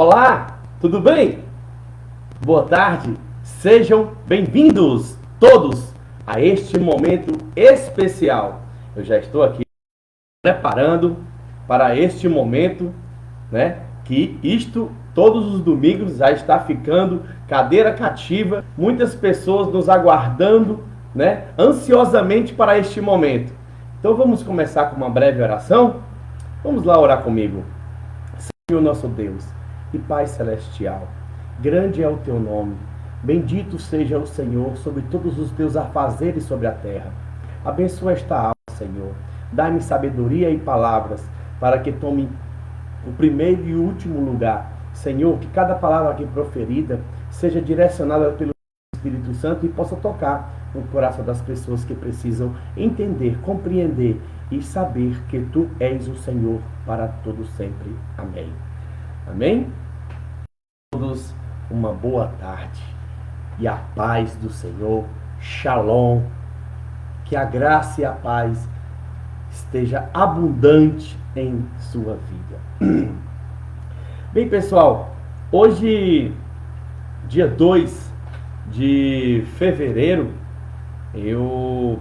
Olá, tudo bem? Boa tarde, sejam bem-vindos todos a este momento especial. Eu já estou aqui preparando para este momento, né? Que isto todos os domingos já está ficando cadeira cativa, muitas pessoas nos aguardando, né? Ansiosamente para este momento. Então vamos começar com uma breve oração? Vamos lá orar comigo. Senhor nosso Deus e Pai Celestial, grande é o teu nome, bendito seja o Senhor sobre todos os teus afazeres sobre a terra. Abençoa esta aula, Senhor, dá-me sabedoria e palavras para que tome o primeiro e o último lugar. Senhor, que cada palavra aqui proferida seja direcionada pelo Espírito Santo e possa tocar no coração das pessoas que precisam entender, compreender e saber que Tu és o Senhor para todo sempre. Amém. Amém? Todos uma boa tarde e a paz do Senhor, Shalom, que a graça e a paz esteja abundante em sua vida. Bem, pessoal, hoje, dia 2 de fevereiro, eu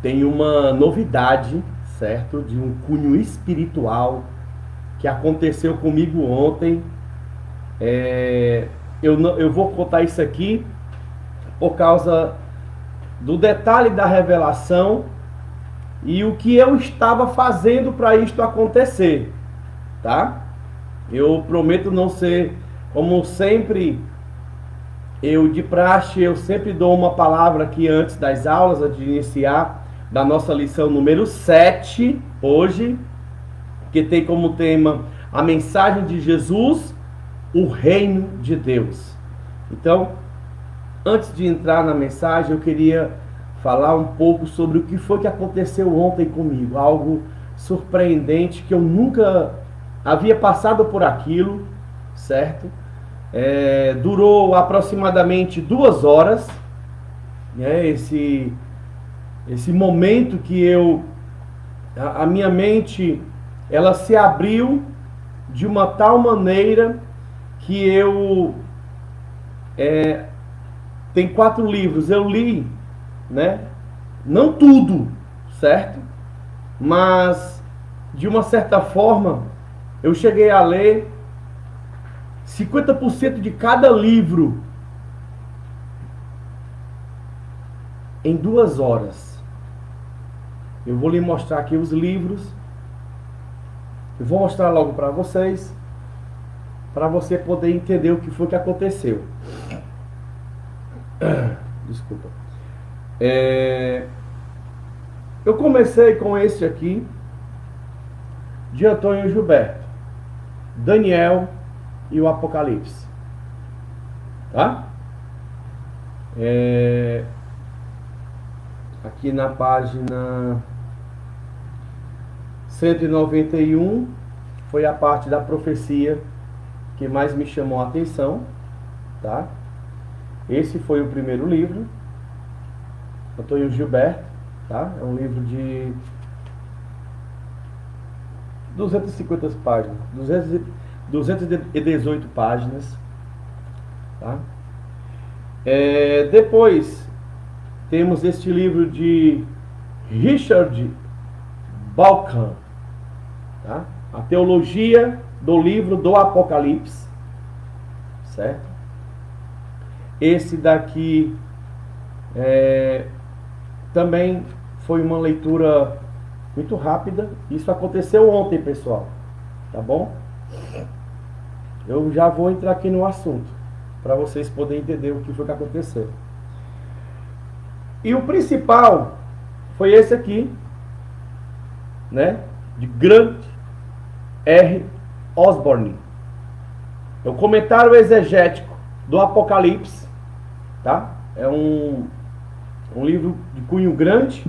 tenho uma novidade, certo? De um cunho espiritual que aconteceu comigo ontem. Eu vou contar isso aqui por causa do detalhe da revelação e o que eu estava fazendo para isto acontecer, tá? Eu prometo não ser, como sempre, de praxe, eu sempre dou uma palavra aqui antes das aulas, antes de iniciar, da nossa lição número 7, hoje, que tem como tema a mensagem de Jesus, o reino de Deus. Então, antes de entrar na mensagem, eu queria falar um pouco sobre o que foi que aconteceu ontem comigo, algo surpreendente que eu nunca havia passado por aquilo, certo? Durou aproximadamente 2 horas, né? Esse momento que a minha mente, ela se abriu de uma tal maneira que tem 4 livros, eu li, né? Não tudo, certo? Mas, de uma certa forma, eu cheguei a ler 50% de cada livro em 2 horas. Eu vou lhe mostrar aqui os livros. Eu vou mostrar logo para vocês, para você poder entender o que foi que aconteceu. Desculpa. Eu comecei com este aqui, de Antônio Gilberto, Daniel e o Apocalipse, tá? Aqui na página 191 foi a parte da profecia que mais me chamou a atenção, tá? Esse foi o primeiro livro, Antônio Gilberto, tá? É um livro de 250 páginas, 218 páginas, tá? Depois temos este livro de Richard Bauckham, tá? A teologia do livro do Apocalipse, certo? Esse daqui também foi uma leitura muito rápida. Isso aconteceu ontem, pessoal, tá bom? Eu já vou entrar aqui no assunto para vocês poderem entender o que foi que aconteceu. E o principal foi esse aqui, né? De Grant R. Osborne. É o comentário exegético do Apocalipse, tá? É um livro de cunho grande.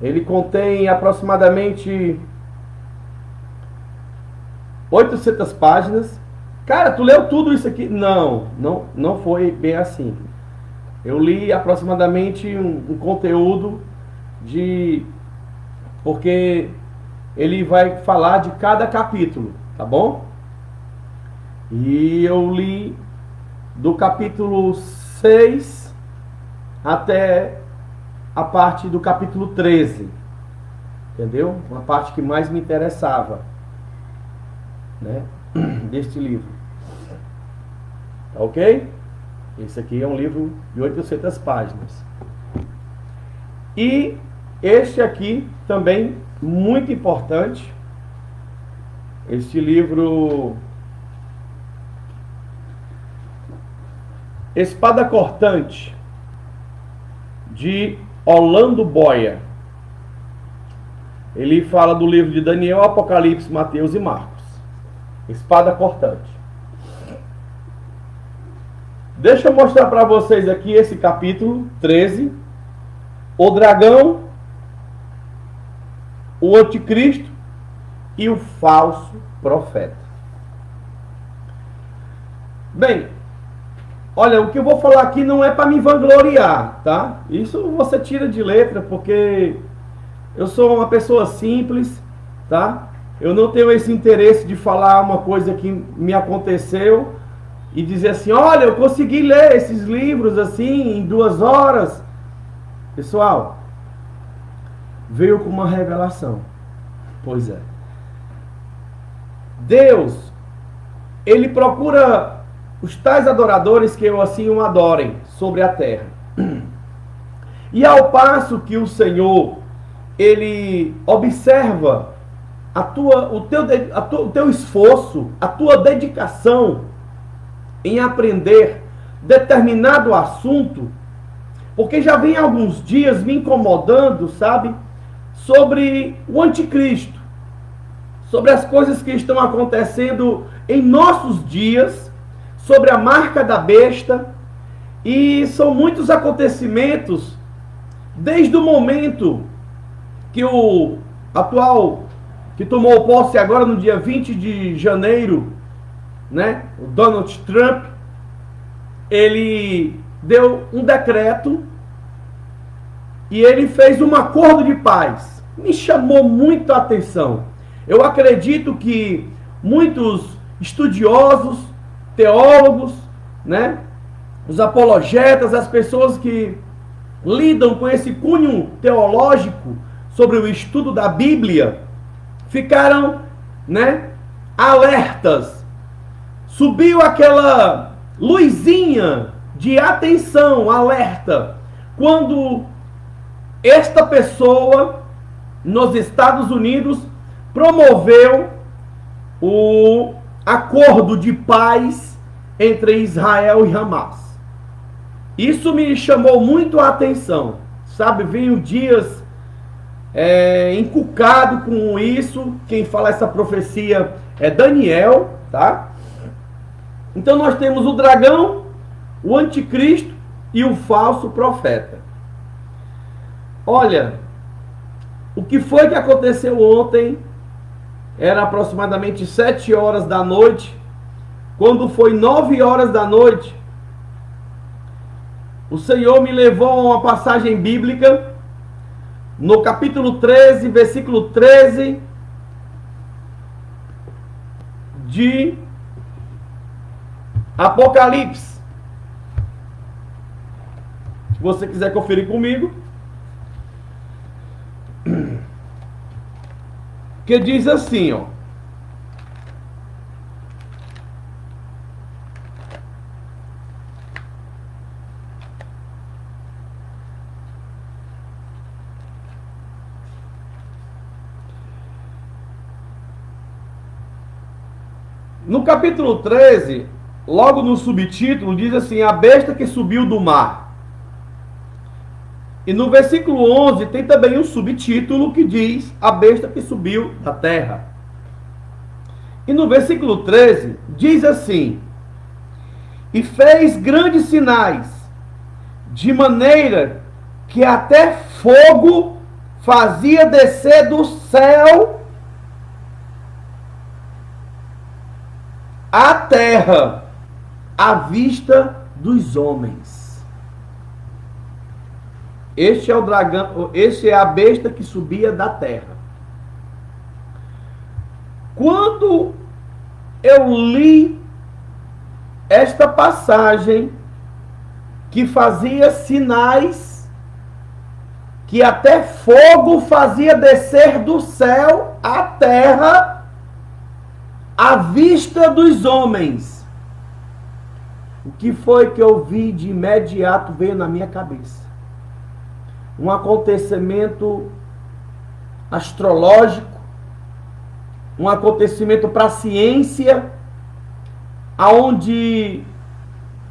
Ele contém aproximadamente 800 páginas. Cara, tu leu tudo isso aqui? Não foi bem assim. Eu li aproximadamente um conteúdo porque ele vai falar de cada capítulo, tá bom? E eu li do capítulo 6 até a parte do capítulo 13. Entendeu? Uma parte que mais me interessava, né, deste livro. Tá ok? Esse aqui é um livro de 800 páginas. E este aqui também muito importante. Este livro Espada Cortante, de Orlando Boyer. Ele fala do livro de Daniel, Apocalipse, Mateus e Marcos. Espada Cortante. Deixa eu mostrar para vocês aqui esse capítulo 13. O dragão, o anticristo e o falso profeta. Bem, olha, o que eu vou falar aqui não é para me vangloriar, tá? Isso você tira de letra, porque eu sou uma pessoa simples, tá? Eu não tenho esse interesse de falar uma coisa que me aconteceu e dizer assim, olha, eu consegui ler esses livros assim em 2 horas. Pessoal, veio com uma revelação. Pois é. Deus, Ele procura os tais adoradores que eu assim o adorem sobre a terra. E ao passo que o Senhor, Ele observa o teu esforço, a tua dedicação em aprender determinado assunto, porque já vem alguns dias me incomodando, sabe, sobre o anticristo, sobre as coisas que estão acontecendo em nossos dias, sobre a marca da besta, e são muitos acontecimentos, desde o momento que o atual, que tomou posse agora no dia 20 de janeiro, né, o Donald Trump, ele deu um decreto e ele fez um acordo de paz. Me chamou muito a atenção. Eu acredito que muitos estudiosos, teólogos, né, os apologetas, as pessoas que lidam com esse cunho teológico sobre o estudo da Bíblia, ficaram, né, alertas. Subiu aquela luzinha de atenção, alerta, quando esta pessoa nos Estados Unidos promoveu o acordo de paz entre Israel e Hamas. Isso me chamou muito a atenção, sabe? Venho dias encucado com isso. Quem fala essa profecia é Daniel, tá? Então nós temos o dragão, o anticristo e o falso profeta. Olha, o que foi que aconteceu ontem? Era aproximadamente 7 horas da noite. Quando foi 9 horas da noite, o Senhor me levou a uma passagem bíblica, no capítulo 13, versículo 13, de Apocalipse. Se você quiser conferir comigo, que diz assim, ó: no capítulo 13, logo no subtítulo, diz assim: a besta que subiu do mar. E no versículo 11 tem também um subtítulo que diz: a besta que subiu da terra. E no versículo 13 diz assim: e fez grandes sinais, de maneira que até fogo fazia descer do céu à terra, à vista dos homens. Este é o dragão, este é a besta que subia da terra. Quando eu li esta passagem que fazia sinais que até fogo fazia descer do céu à terra à vista dos homens. O que foi que eu vi de imediato veio na minha cabeça? Um acontecimento astrológico, um acontecimento para a ciência, aonde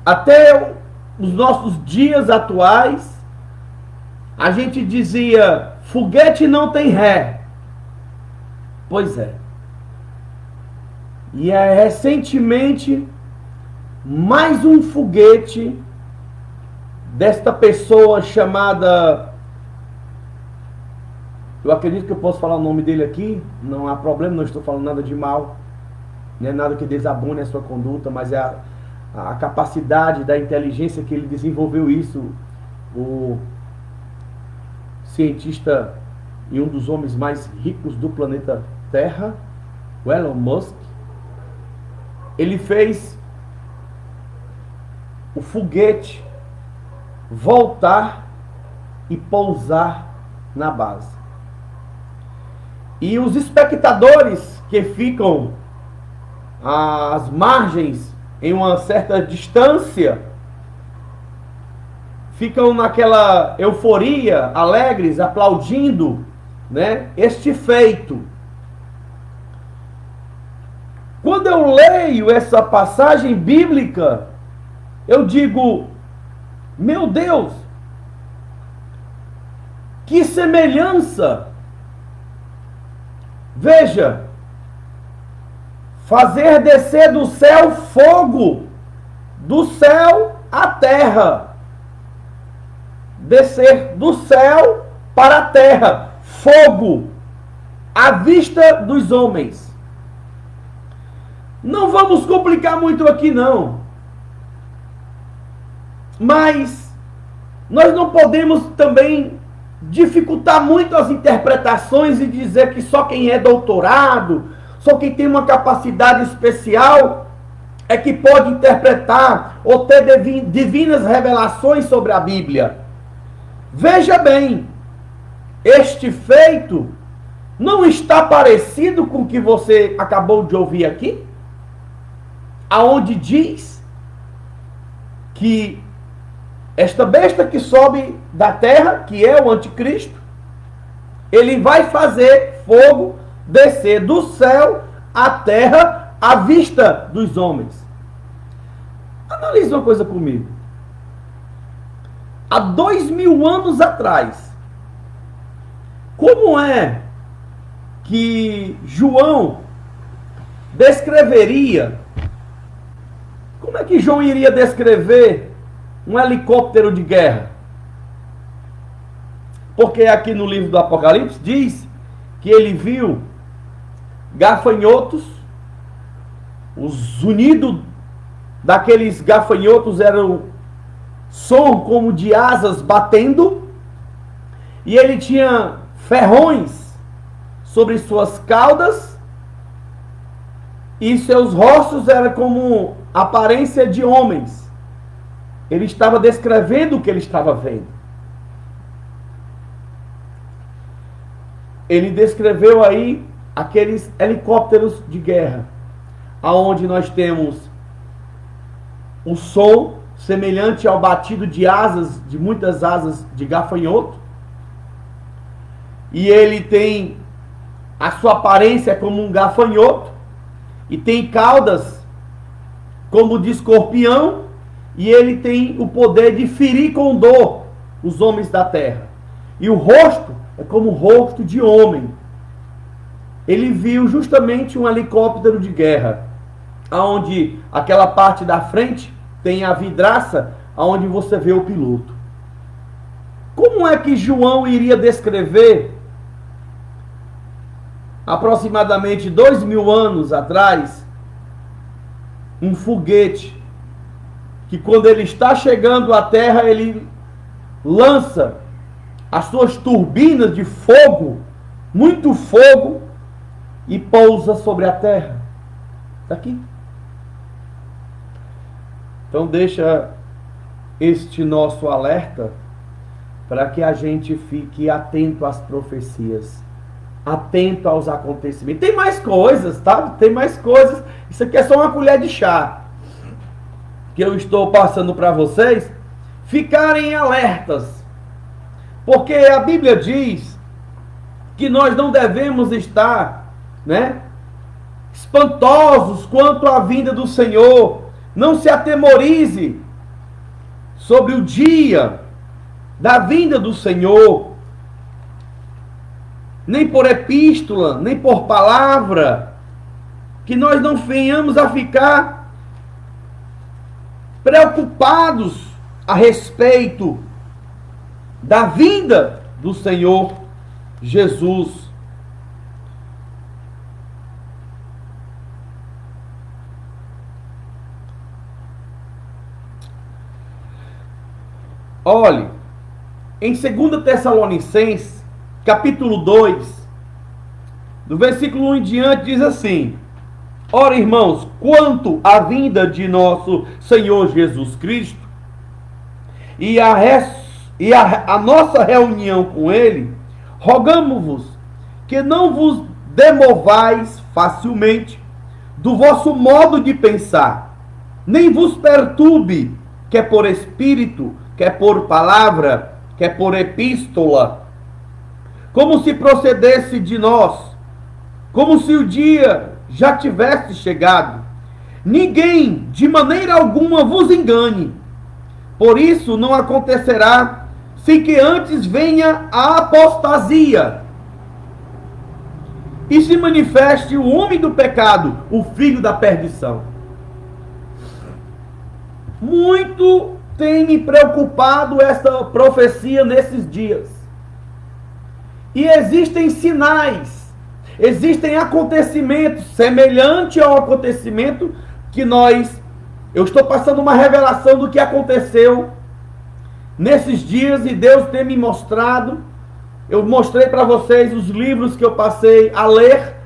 até os nossos dias atuais a gente dizia: foguete não tem ré. Pois é. E recentemente mais um foguete desta pessoa chamada, eu acredito que eu posso falar o nome dele aqui, não há problema, não estou falando nada de mal, não é nada que desabone a sua conduta, mas é a capacidade da inteligência que ele desenvolveu isso. O cientista e um dos homens mais ricos do planeta Terra, o Elon Musk, ele fez o foguete voltar e pousar na base. E os espectadores que ficam às margens, em uma certa distância, ficam naquela euforia, alegres, aplaudindo, né, este feito. Quando eu leio essa passagem bíblica, eu digo: meu Deus, que semelhança! Veja, fazer descer do céu fogo, do céu à terra. Descer do céu para a terra, fogo, à vista dos homens. Não vamos complicar muito aqui não. Mas nós não podemos também dificultar muito as interpretações e dizer que só quem é doutorado, só quem tem uma capacidade especial é que pode interpretar ou ter divinas revelações sobre a Bíblia. Veja bem, este feito não está parecido com o que você acabou de ouvir aqui? Aonde diz que esta besta que sobe da terra, que é o anticristo, ele vai fazer fogo descer do céu à terra à vista dos homens. Analise uma coisa comigo. Há 2000 anos atrás, como é que João descreveria, como é que João iria descrever um helicóptero de guerra? Porque aqui no livro do Apocalipse diz que ele viu gafanhotos, o zunido daqueles gafanhotos era o som como de asas batendo, e ele tinha ferrões sobre suas caudas, e seus rostos eram como aparência de homens. Ele estava descrevendo o que ele estava vendo. Ele descreveu aí aqueles helicópteros de guerra, aonde nós temos o som semelhante ao batido de asas, de muitas asas de gafanhoto, e ele tem a sua aparência como um gafanhoto, e tem caudas como de escorpião, e ele tem o poder de ferir com dor os homens da terra. E o rosto é como o rosto de homem. Ele viu justamente um helicóptero de guerra, onde aquela parte da frente tem a vidraça, onde você vê o piloto. Como é que João iria descrever, aproximadamente 2000 anos atrás, um foguete que, quando ele está chegando à terra, ele lança as suas turbinas de fogo, muito fogo, e pousa sobre a terra? Está aqui. Então deixa este nosso alerta para que a gente fique atento às profecias, atento aos acontecimentos. Tem mais coisas, tá? Tem mais coisas. Isso aqui é só uma colher de chá que eu estou passando para vocês ficarem alertas. Porque a Bíblia diz que nós não devemos estar, né, espantosos quanto à vinda do Senhor. Não se atemorize sobre o dia da vinda do Senhor, nem por epístola, nem por palavra, que nós não venhamos a ficar preocupados a respeito da vinda do Senhor Jesus. Olhe, em 2 Tessalonicenses, capítulo 2, do versículo 1 em diante, diz assim: ora, irmãos, quanto à vinda de nosso Senhor Jesus Cristo e a nossa reunião com Ele, rogamo-vos que não vos demovais facilmente do vosso modo de pensar, nem vos perturbe, quer por espírito, quer por palavra, quer por epístola, como se procedesse de nós, como se o dia já tivesse chegado. Ninguém, de maneira alguma, vos engane. Por isso não acontecerá sem que antes venha a apostasia e se manifeste o homem do pecado, o filho da perdição. Muito tem me preocupado essa profecia nesses dias. E existem sinais, existem acontecimentos semelhantes ao acontecimento que eu estou passando uma revelação do que aconteceu nesses dias e Deus tem me mostrado. Eu mostrei para vocês os livros que eu passei a ler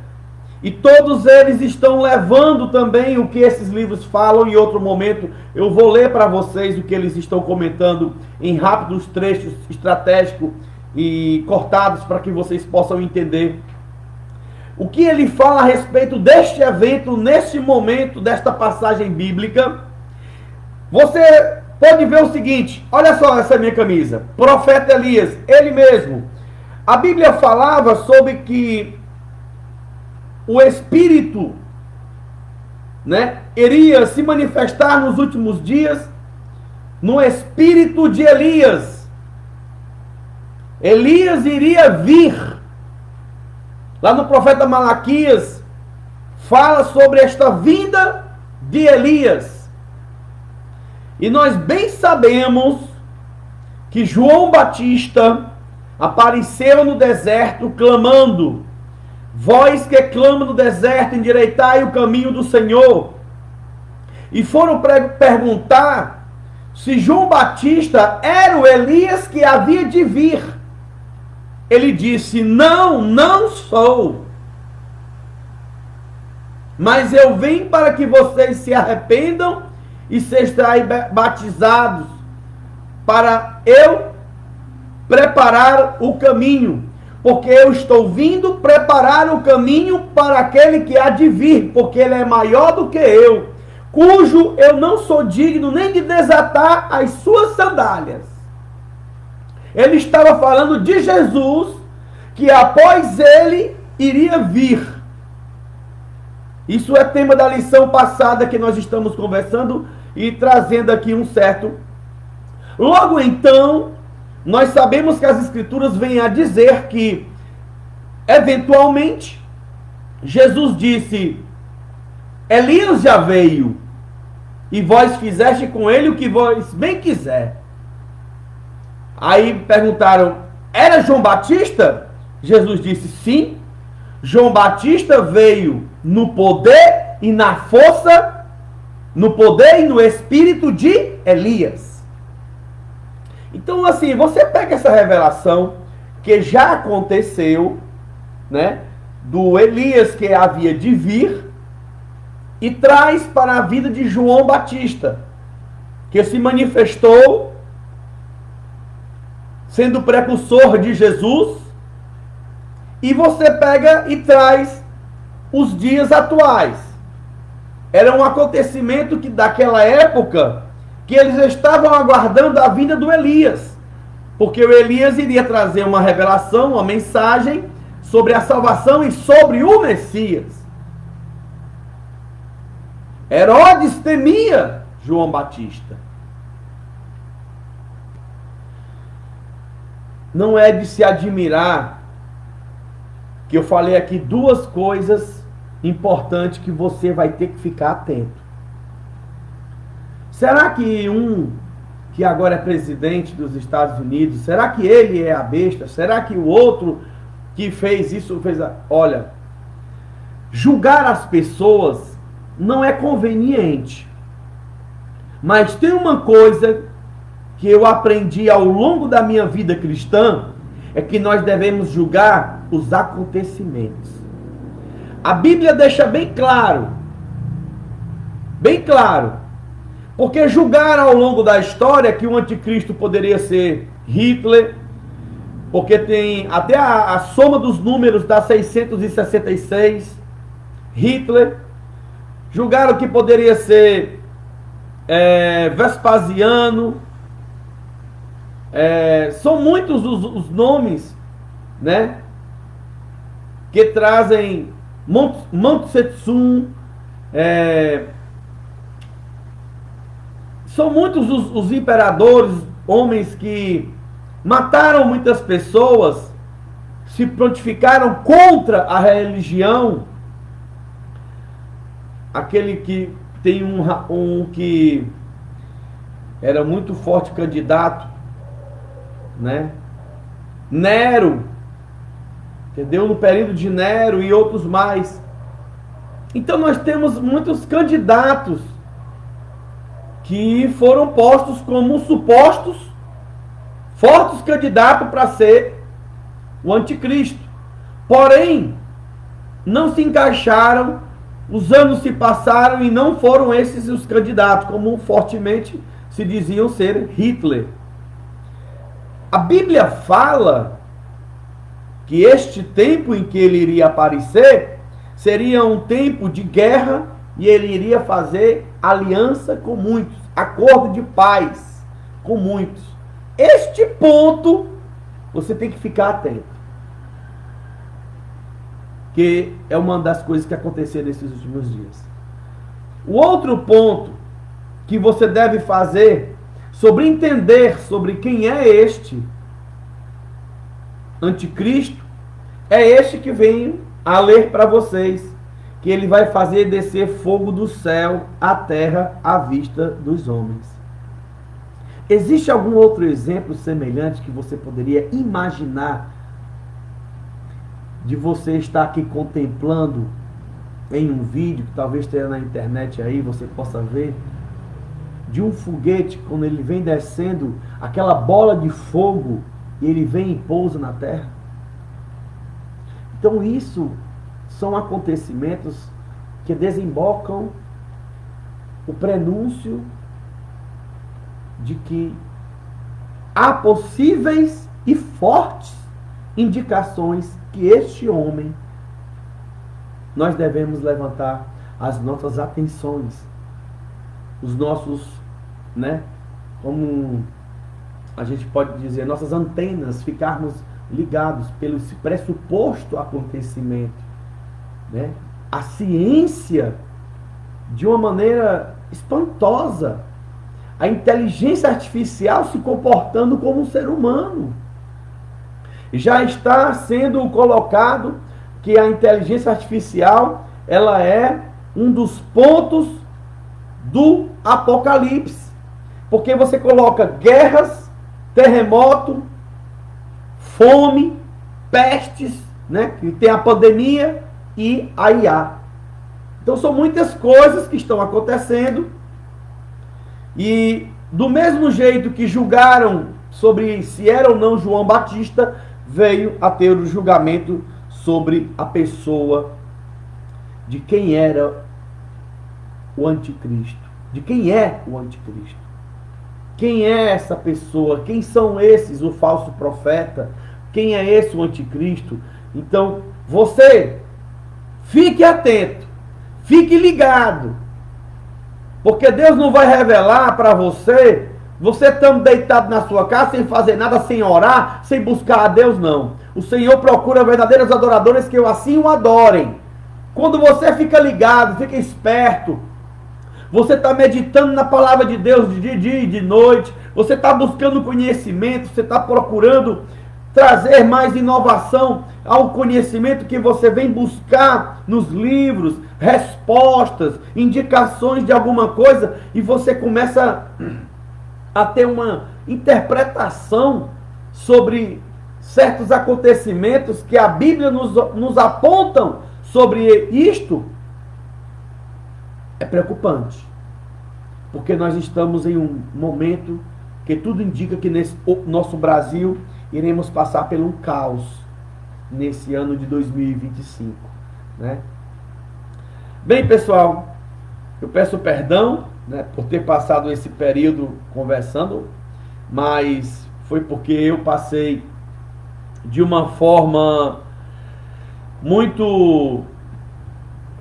e todos eles estão levando também o que esses livros falam. Em outro momento eu vou ler para vocês o que eles estão comentando em rápidos trechos estratégicos e cortados para que vocês possam entender o que ele fala a respeito deste evento, neste momento, desta passagem bíblica. Você pode ver o seguinte, olha só essa minha camisa, profeta Elias, ele mesmo. A Bíblia falava sobre que o Espírito, né, iria se manifestar nos últimos dias no espírito de Elias. Elias iria vir. Lá no profeta Malaquias, fala sobre esta vinda de Elias. E nós bem sabemos que João Batista apareceu no deserto clamando: voz que clama no deserto, endireitai o caminho do Senhor. E foram perguntar se João Batista era o Elias que havia de vir. Ele disse: não, não sou. Mas eu vim para que vocês se arrependam e sejam batizados, para eu preparar o caminho. Porque eu estou vindo preparar o caminho para aquele que há de vir, porque ele é maior do que eu, cujo eu não sou digno nem de desatar as suas sandálias. Ele estava falando de Jesus, que após ele iria vir. Isso é tema da lição passada que nós estamos conversando e trazendo aqui um certo. Logo então, nós sabemos que as Escrituras vêm a dizer que, eventualmente, Jesus disse: Elias já veio, e vós fizeste com ele o que vós bem quiser. Aí perguntaram: era João Batista? Jesus disse: sim. João Batista veio no poder e na força, no poder e no espírito de Elias. Então, assim, você pega essa revelação que já aconteceu, né, do Elias que havia de vir, e traz para a vida de João Batista. que se manifestou sendo o precursor de Jesus, e você pega e traz os dias atuais. Era um acontecimento que daquela época que eles estavam aguardando a vinda do Elias, porque o Elias iria trazer uma revelação, uma mensagem sobre a salvação e sobre o Messias. Herodes temia João Batista. Não é de se admirar que eu falei aqui duas coisas importantes que você vai ter que ficar atento. Será que que agora é presidente dos Estados Unidos, será que ele é a besta? Será que o outro que fez isso fez Olha, julgar as pessoas não é conveniente. Mas tem uma coisa que eu aprendi ao longo da minha vida cristã, é que nós devemos julgar os acontecimentos. A Bíblia deixa bem claro, porque julgaram ao longo da história que o anticristo poderia ser Hitler, porque tem até a soma dos números dá 666, Hitler. Julgaram que poderia ser Vespasiano. São muitos os nomes, né, que trazem Mao Tse-tung. São muitos os imperadores, homens que mataram muitas pessoas, se prontificaram contra a religião. Aquele que tem um que era muito forte candidato, né? Nero, entendeu? No período de Nero e outros mais. Então nós temos muitos candidatos que foram postos como supostos fortes candidatos para ser o anticristo. Porém, não se encaixaram, os anos se passaram e não foram esses os candidatos, como fortemente se diziam ser Hitler. A Bíblia fala que este tempo em que ele iria aparecer seria um tempo de guerra e ele iria fazer aliança com muitos, acordo de paz com muitos. Este ponto você tem que ficar atento, que é uma das coisas que aconteceram nesses últimos dias. O outro ponto que você deve fazer sobre entender sobre quem é este anticristo é este que venho a ler para vocês, que ele vai fazer descer fogo do céu à terra à vista dos homens. Existe algum outro exemplo semelhante que você poderia imaginar de você estar aqui contemplando em um vídeo, que talvez tenha na internet aí, você possa ver, de um foguete, quando ele vem descendo, aquela bola de fogo, e ele vem e pousa na terra? Então isso são acontecimentos que desembocam o prenúncio de que há possíveis e fortes indicações que este homem, nós devemos levantar as nossas atenções, os nossos, né, como a gente pode dizer, nossas antenas, ficarmos ligados pelo esse pressuposto acontecimento, né? A ciência, de uma maneira espantosa, a inteligência artificial se comportando como um ser humano. Já está sendo colocado que a inteligência artificial, ela é um dos pontos do apocalipse, porque você coloca guerras, terremoto, fome, pestes, né? Que tem a pandemia e a IA. Então são muitas coisas que estão acontecendo, e do mesmo jeito que julgaram sobre se era ou não João Batista, veio a ter o julgamento sobre a pessoa de quem era o anticristo, de quem é o anticristo. quem é essa pessoa, quem são esses, o falso profeta, quem é esse, o anticristo. Então, você fique atento, fique ligado, porque Deus não vai revelar para você estando deitado na sua casa, sem fazer nada, sem orar, sem buscar a Deus, não. O Senhor procura verdadeiros adoradores que assim o adorem. Quando você fica ligado, fica esperto, você está meditando na palavra de Deus de dia e de noite, você está buscando conhecimento, você está procurando trazer mais inovação ao conhecimento que você vem buscar nos livros, respostas, indicações de alguma coisa, e você começa a ter uma interpretação sobre certos acontecimentos que a Bíblia nos apontam sobre isto. É preocupante, porque nós estamos em um momento que tudo indica que nesse nosso Brasil iremos passar por um caos nesse ano de 2025, né? Bem, pessoal, eu peço perdão, né, por ter passado esse período conversando, mas foi porque eu passei de uma forma muito...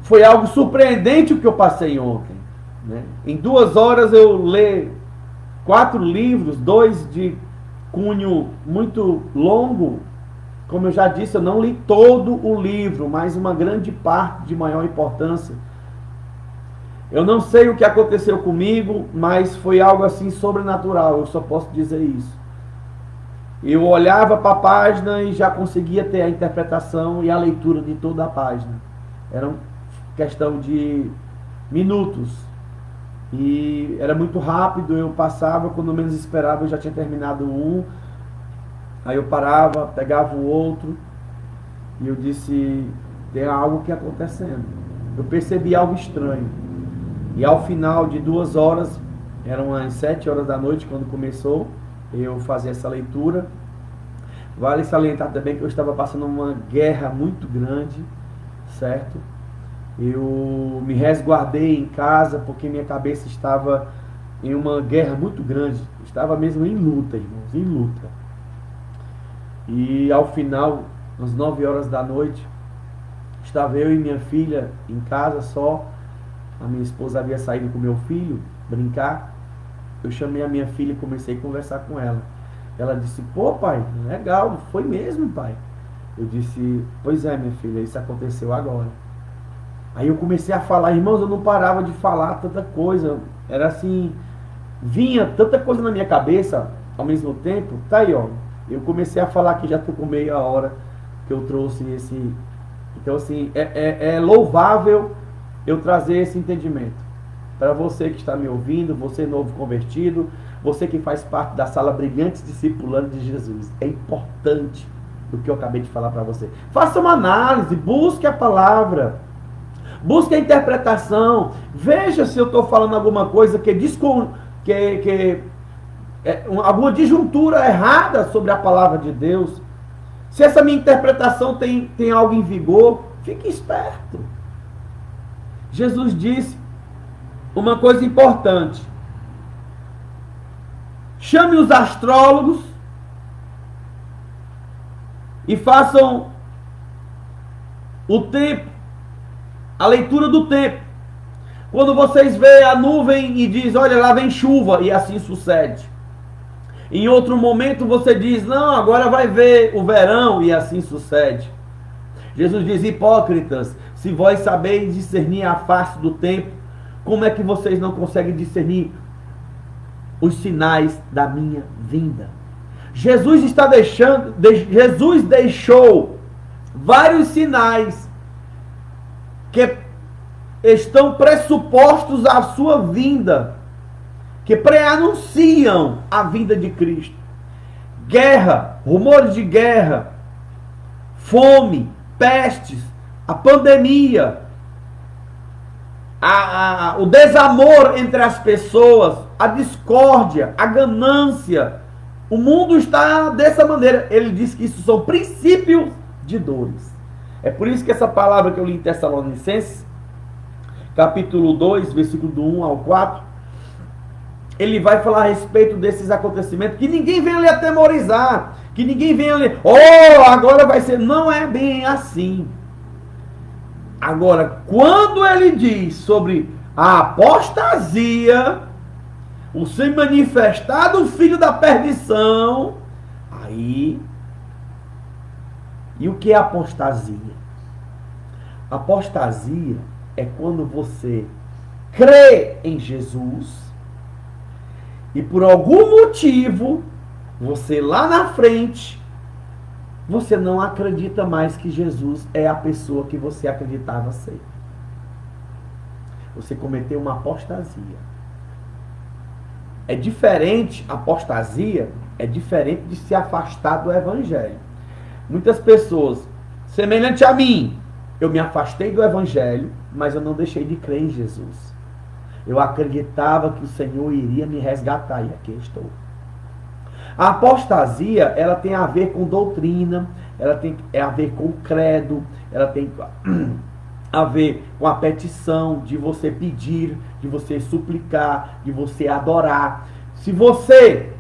Foi algo surpreendente o que eu passei ontem, né? Em 2 horas eu li 4 livros, 2 de cunho muito longo. Como eu já disse, eu não li todo o livro, mas uma grande parte de maior importância. Eu não sei o que aconteceu comigo, mas foi algo assim sobrenatural, eu só posso dizer isso. Eu olhava para a página e já conseguia ter a interpretação e a leitura de toda a página. Era uma questão de minutos. E era muito rápido, eu passava, quando menos esperava eu já tinha terminado um. Aí eu parava, pegava o outro e eu disse, tem algo que acontecendo. Eu percebi algo estranho. E ao final de 2 horas, eram as 7 horas da noite quando começou, eu fazia essa leitura. Vale salientar também que eu estava passando uma guerra muito grande, certo? Eu me resguardei em casa porque minha cabeça estava em uma guerra muito grande. Estava mesmo em luta, irmãos, em luta. E ao final, às 9 horas da noite, estava eu e minha filha em casa só. A minha esposa havia saído com meu filho brincar. Eu chamei a minha filha e comecei a conversar com ela. Ela disse, pô pai, legal, foi mesmo pai. Eu disse, pois é minha filha, isso aconteceu agora. Aí eu comecei a falar, irmãos, eu não parava de falar tanta coisa. Era assim, vinha tanta coisa na minha cabeça ao mesmo tempo. Tá aí, ó. Eu comecei a falar que já estou com meia hora que eu trouxe esse... Então assim, é louvável eu trazer esse entendimento. Para você que está me ouvindo, você novo convertido, você que faz parte da sala Brilhantes Discipulando de Jesus. É importante o que eu acabei de falar para você. Faça uma análise, busque a palavra, busque a interpretação, veja se eu estou falando alguma coisa alguma disjuntura errada sobre a palavra de Deus. Se essa minha interpretação tem algo em vigor, fique esperto. Jesus disse uma coisa importante. Chame os astrólogos e façam o tempo, a leitura do tempo. Quando vocês veem a nuvem e diz, olha, lá vem chuva, e assim sucede. Em outro momento você diz, não, agora vai ver o verão, e assim sucede. Jesus diz, hipócritas, se vós sabeis discernir a face do tempo, como é que vocês não conseguem discernir os sinais da minha vinda? Jesus deixou vários sinais que estão pressupostos à sua vinda, que pré-anunciam a vinda de Cristo. Guerra, rumores de guerra, fome, pestes, a pandemia, o desamor entre as pessoas, a discórdia, a ganância. O mundo está dessa maneira. Ele diz que isso são princípios de dores. É por isso que essa palavra que eu li em Tessalonicenses, capítulo 2, versículo do 1 ao 4, ele vai falar a respeito desses acontecimentos, que ninguém venha lhe atemorizar, que ninguém venha lhe, oh, agora vai ser, não é bem assim. Agora, quando ele diz sobre a apostasia, o se manifestar do filho da perdição, aí, e o que é apostasia? Apostasia é quando você crê em Jesus e por algum motivo, você lá na frente, você não acredita mais que Jesus é a pessoa que você acreditava ser. Você cometeu uma apostasia. É diferente, apostasia é diferente de se afastar do evangelho. Muitas pessoas, semelhante a mim, eu me afastei do evangelho, mas eu não deixei de crer em Jesus. Eu acreditava que o Senhor iria me resgatar, e aqui estou. A apostasia, ela tem a ver com doutrina, ela tem a ver com o credo, ela tem a ver com a petição de você pedir, de você suplicar, de você adorar. Se você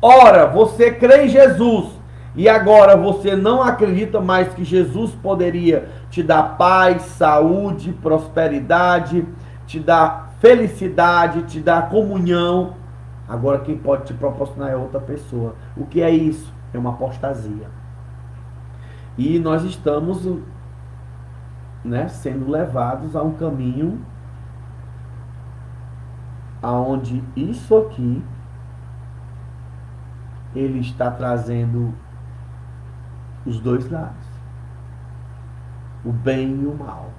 ora, você crê em Jesus, e agora você não acredita mais que Jesus poderia te dar paz, saúde, prosperidade, te dar felicidade, te dar comunhão, agora quem pode te proporcionar é outra pessoa. O que é isso? É uma apostasia. E nós estamos, né, sendo levados a um caminho aonde isso aqui ele está trazendo os dois lados, o bem e o mal.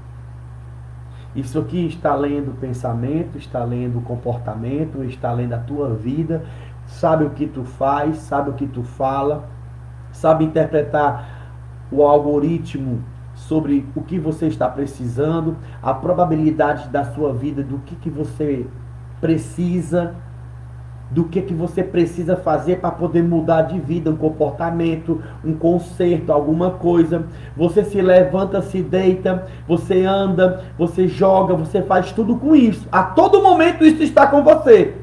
Isso aqui está lendo o pensamento, está lendo o comportamento, está lendo a tua vida, sabe o que tu faz, sabe o que tu fala, sabe interpretar o algoritmo sobre o que você está precisando, a probabilidade da sua vida, do que você precisa, do que você precisa fazer para poder mudar de vida, um comportamento, um conserto, alguma coisa. Você se levanta, se deita, você anda, você joga, você faz tudo com isso. A todo momento isso está com você.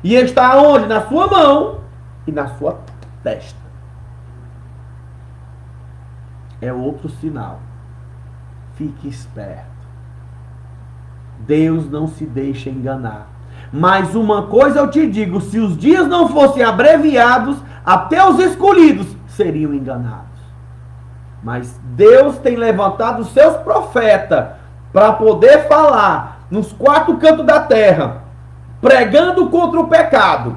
E está onde? Na sua mão e na sua testa. É outro sinal. Fique esperto. Deus não se deixa enganar. Mas uma coisa eu te digo, se os dias não fossem abreviados, até os escolhidos seriam enganados. Mas Deus tem levantado os seus profetas para poder falar nos quatro cantos da terra, pregando contra o pecado,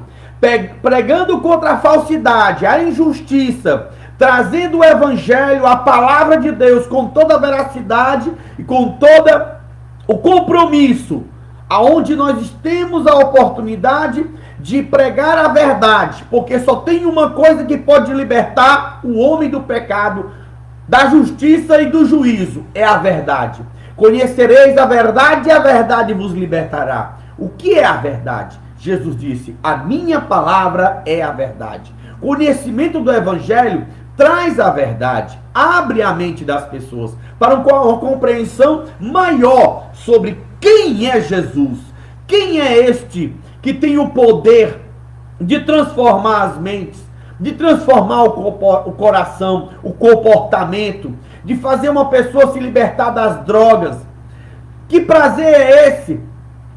pregando contra a falsidade, a injustiça, trazendo o evangelho, a palavra de Deus com toda a veracidade e com todo o compromisso, aonde nós temos a oportunidade de pregar a verdade, porque só tem uma coisa que pode libertar o homem do pecado, da justiça e do juízo, é a verdade. Conhecereis a verdade e a verdade vos libertará. O que é a verdade? Jesus disse, a minha palavra é a verdade. Conhecimento do evangelho traz a verdade, abre a mente das pessoas para uma compreensão maior sobre quem é Jesus, quem é este que tem o poder de transformar as mentes, de transformar o coração, o comportamento, de fazer uma pessoa se libertar das drogas. Que prazer é esse?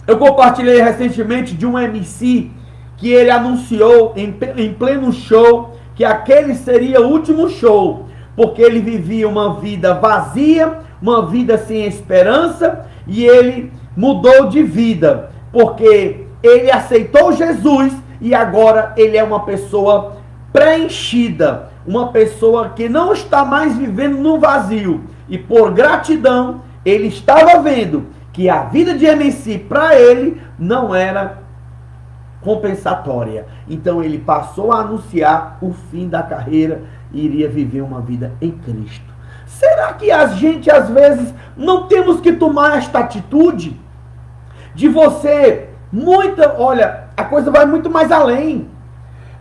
Eu compartilhei recentemente de um MC que ele anunciou em pleno show que aquele seria o último show, porque ele vivia uma vida vazia, uma vida sem esperança, e ele mudou de vida, porque ele aceitou Jesus e agora ele é uma pessoa preenchida, uma pessoa que não está mais vivendo no vazio, e por gratidão ele estava vendo que a vida de MC para ele não era compensatória. Então ele passou a anunciar o fim da carreira e iria viver uma vida em Cristo. Será que a gente às vezes não temos que tomar esta atitude de você, olha, a coisa vai muito mais além.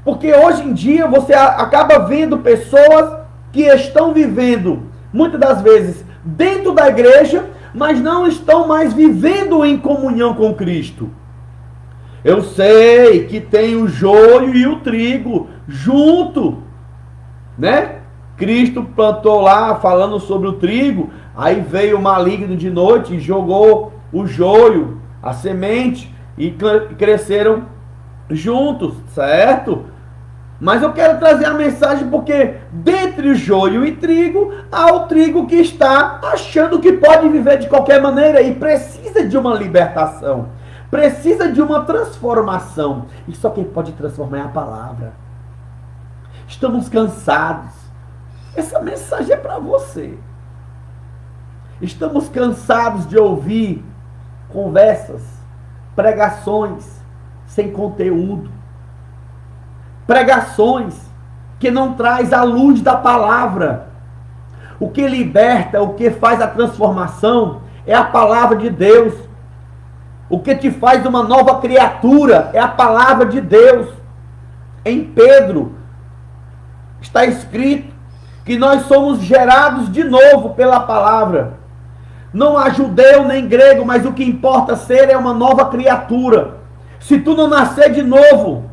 Porque hoje em dia você acaba vendo pessoas que estão vivendo, muitas das vezes, dentro da igreja, mas não estão mais vivendo em comunhão com Cristo. Eu sei que tem o joio e o trigo junto, né? Cristo plantou lá falando sobre o trigo, aí veio o maligno de noite e jogou o joio, a semente, e cresceram juntos, certo? Mas eu quero trazer a mensagem porque dentre o joio e trigo, há o trigo que está achando que pode viver de qualquer maneira e precisa de uma libertação, precisa de uma transformação. E só quem pode transformar é a palavra. Estamos cansados. Essa mensagem é para você. Estamos cansados de ouvir conversas, pregações sem conteúdo. Pregações que não traz a luz da palavra. O que liberta, o que faz a transformação é a palavra de Deus. O que te faz uma nova criatura é a palavra de Deus. Em Pedro está escrito que nós somos gerados de novo pela palavra. Não há judeu nem grego, mas o que importa ser é uma nova criatura. Se tu não nascer de novo,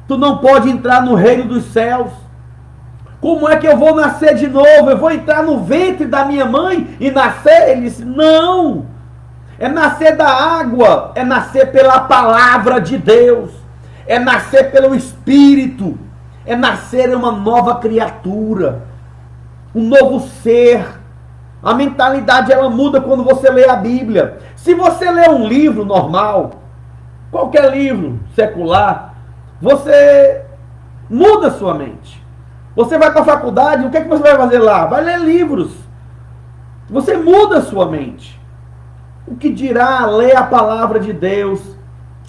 tu não pode entrar no reino dos céus. Como é que eu vou nascer de novo? Eu vou entrar no ventre da minha mãe e nascer? Ele disse, não. É nascer da água, é nascer pela palavra de Deus, é nascer pelo Espírito, é nascer uma nova criatura, um novo ser. A mentalidade ela muda quando você lê a Bíblia. Se você lê um livro normal, qualquer livro secular, você muda sua mente. Você vai para a faculdade, o que é que você vai fazer lá? Vai ler livros. Você muda sua mente. O que dirá ler a palavra de Deus?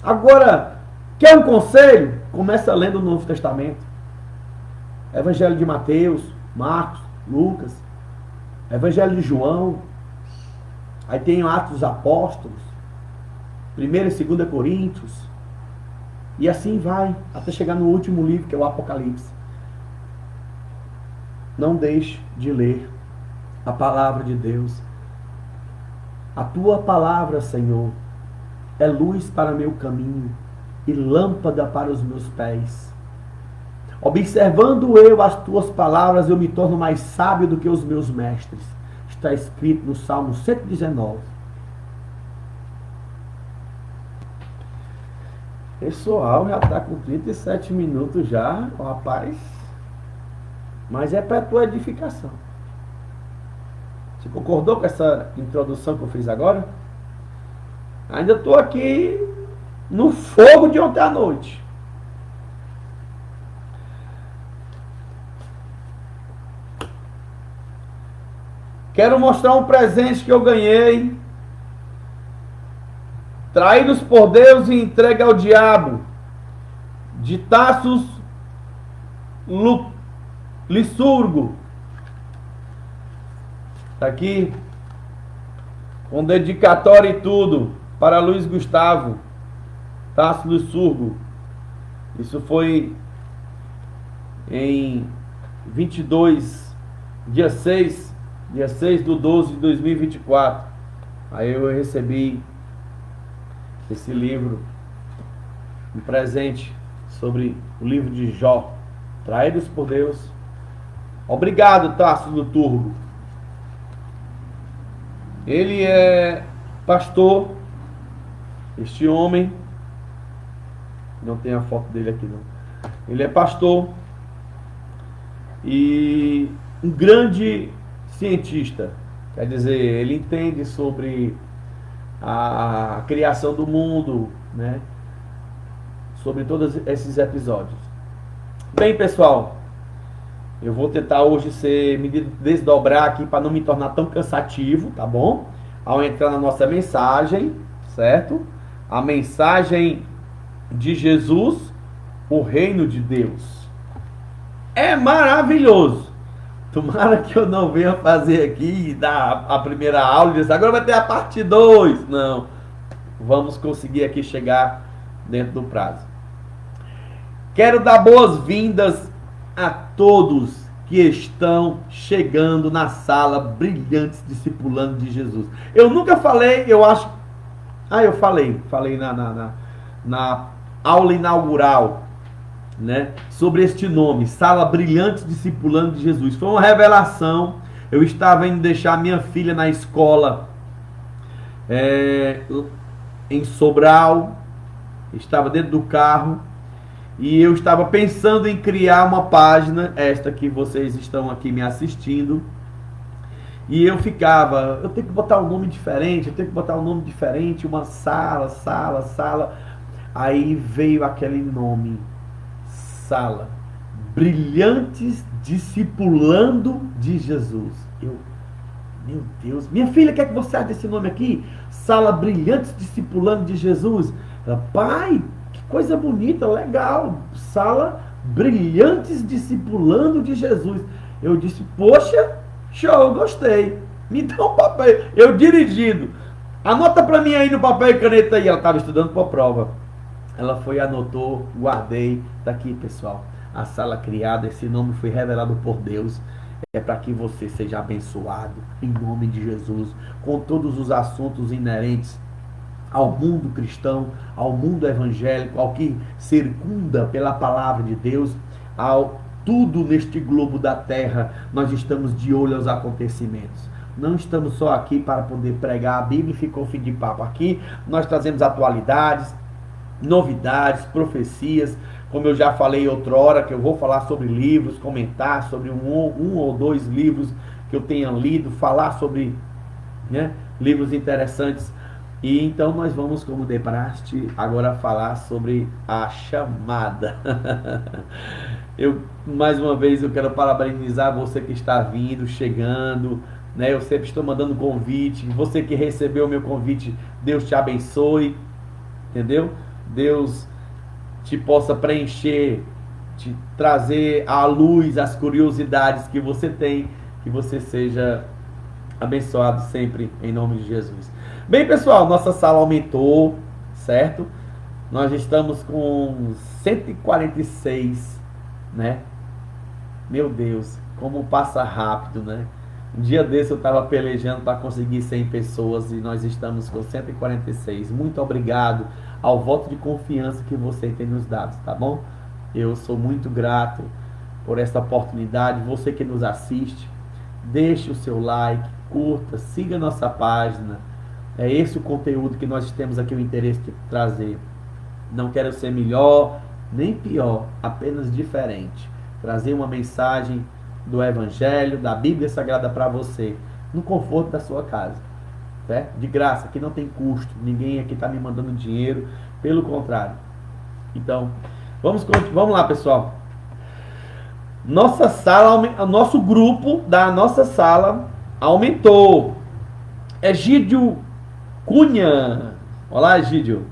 Agora, quer um conselho? Começa lendo o Novo Testamento. Evangelho de Mateus, Marcos, Lucas, Evangelho de João. Aí tem Atos dos Apóstolos, 1 e 2 Coríntios. E assim vai, até chegar no último livro, que é o Apocalipse. Não deixe de ler a palavra de Deus. A tua palavra, Senhor, é luz para meu caminho e lâmpada para os meus pés. Observando eu as tuas palavras, eu me torno mais sábio do que os meus mestres. Está escrito no Salmo 119. Pessoal, já está com 37 minutos já, rapaz. Mas é para a tua edificação. Você concordou com essa introdução que eu fiz agora? Ainda estou aqui no fogo de ontem à noite. Quero mostrar um presente que eu ganhei. Traídos por Deus e entregue ao diabo. De Tassos Licurgo. Está aqui. Com dedicatória e tudo. Para Luiz Gustavo. Tassos Licurgo. Isso foi em 22, dia 6 do 12 de 2024. Aí eu recebi esse livro, um presente sobre o livro de Jó, Traídos por Deus. Obrigado, Tassos do Turbo. Ele é pastor, este homem, não tem a foto dele aqui não. Ele é pastor e um grande cientista, quer dizer, ele entende sobre a criação do mundo, né? Sobre todos esses episódios. Bem, pessoal, eu vou tentar hoje me desdobrar aqui para não me tornar tão cansativo, tá bom? Ao entrar na nossa mensagem, certo? A mensagem de Jesus, o reino de Deus. É maravilhoso. Tomara que eu não venha fazer aqui e dar a primeira aula e dizer, agora vai ter a parte 2. Não. Vamos conseguir aqui chegar dentro do prazo. Quero dar boas-vindas a todos que estão chegando na sala Brilhantes Discipulando de Jesus. Eu nunca falei, eu acho... eu falei na aula inaugural, né, sobre este nome, Sala Brilhante Discipulando de Jesus. Foi uma revelação. Eu estava indo deixar minha filha na escola em Sobral, estava dentro do carro e eu estava pensando em criar uma página, esta que vocês estão aqui me assistindo, e eu tenho que botar um nome diferente, uma sala. Aí veio aquele nome, Sala Brilhantes Discipulando de Jesus. Meu Deus, minha filha, quer que você ache esse nome aqui? Sala Brilhantes Discipulando de Jesus. Ela, pai, que coisa bonita, legal. Sala Brilhantes Discipulando de Jesus. Eu disse, poxa, show, gostei. Me dá um papel. Eu dirigindo. Anota pra mim aí no papel e caneta aí. Ela estava estudando para a prova. Ela foi, anotou, guardei. Tá aqui, pessoal. A sala criada, esse nome foi revelado por Deus. É para que você seja abençoado, em nome de Jesus, com todos os assuntos inerentes ao mundo cristão, ao mundo evangélico, ao que circunda pela palavra de Deus, ao tudo neste globo da terra. Nós estamos de olho aos acontecimentos. Não estamos só aqui para poder pregar a Bíblia e ficou fim de papo. Aqui nós trazemos atualidades, novidades, profecias, como eu já falei outrora, que eu vou falar sobre livros, comentar sobre um ou dois livros que eu tenha lido, falar sobre, né, livros interessantes. E então nós vamos, como de praxe, agora falar sobre a chamada. Mais uma vez, eu quero parabenizar você que está vindo, chegando, né? Eu sempre estou mandando convite. Você que recebeu o meu convite, Deus te abençoe, entendeu? Deus te possa preencher, te trazer à luz as curiosidades que você tem, que você seja abençoado sempre em nome de Jesus. Bem, pessoal, nossa sala aumentou, certo? Nós estamos com 146, né? Meu Deus, como passa rápido, né? Um dia desse eu estava pelejando para conseguir 100 pessoas e nós estamos com 146. Muito obrigado ao voto de confiança que você tem nos dado, tá bom? Eu sou muito grato por esta oportunidade. Você que nos assiste, deixe o seu like, curta, siga nossa página. É esse o conteúdo que nós temos aqui o interesse de trazer. Não quero ser melhor nem pior, apenas diferente. Trazer uma mensagem do Evangelho, da Bíblia Sagrada para você, no conforto da sua casa, certo? De graça, aqui não tem custo, ninguém aqui está me mandando dinheiro, pelo contrário. Então, vamos lá, pessoal. Nossa sala, nosso grupo da nossa sala aumentou. Egídio Cunha, olá Egídio.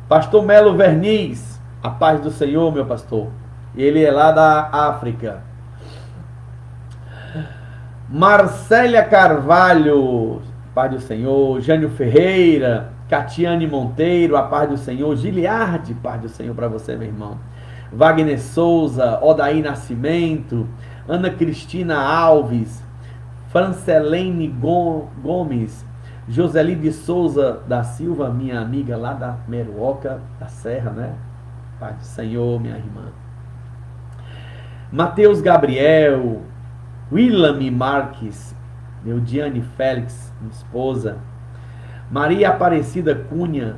Pastor Melo Verniz, a paz do Senhor, meu pastor. Ele é lá da África. Marcélia Carvalho, paz do Senhor. Jânio Ferreira, Catiane Monteiro, a paz do Senhor. Giliardi, paz do Senhor para você, meu irmão. Wagner Souza, Odaí Nascimento, Ana Cristina Alves, Francelene Gomes, Joseli de Souza da Silva, minha amiga lá da Meruoca da Serra, né? Paz do Senhor, minha irmã. Mateus Gabriel, Willam Marques, Neudiane Félix, minha esposa, Maria Aparecida Cunha,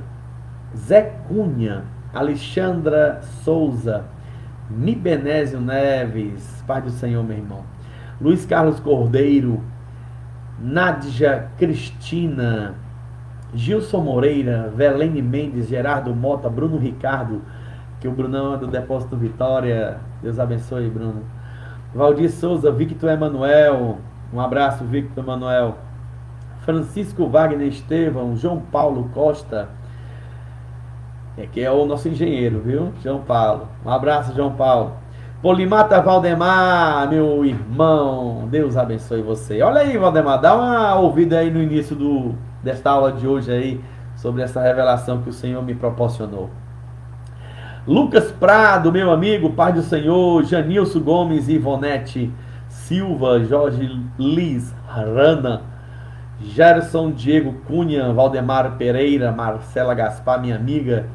Zé Cunha, Alexandra Souza, Mibenésio Neves, paz do Senhor, meu irmão. Luiz Carlos Cordeiro, Nádia Cristina, Gilson Moreira, Velene Mendes, Gerardo Mota, Bruno Ricardo, que o Brunão é do Depósito Vitória, Deus abençoe, Bruno. Valdir Souza, Victor Emanuel, um abraço, Victor Emanuel. Francisco Wagner Estevão, João Paulo Costa, que é o nosso engenheiro, viu? João Paulo, um abraço, João Paulo. Polimata Valdemar, meu irmão, Deus abençoe você. Olha aí, Valdemar, dá uma ouvida aí no início desta aula de hoje aí, sobre essa revelação que o Senhor me proporcionou. Lucas Prado, meu amigo, paz do Senhor. Janilson Gomes, Ivonete Silva, Jorge Liz Rana, Gerson Diego Cunha, Valdemar Pereira, Marcela Gaspar, minha amiga,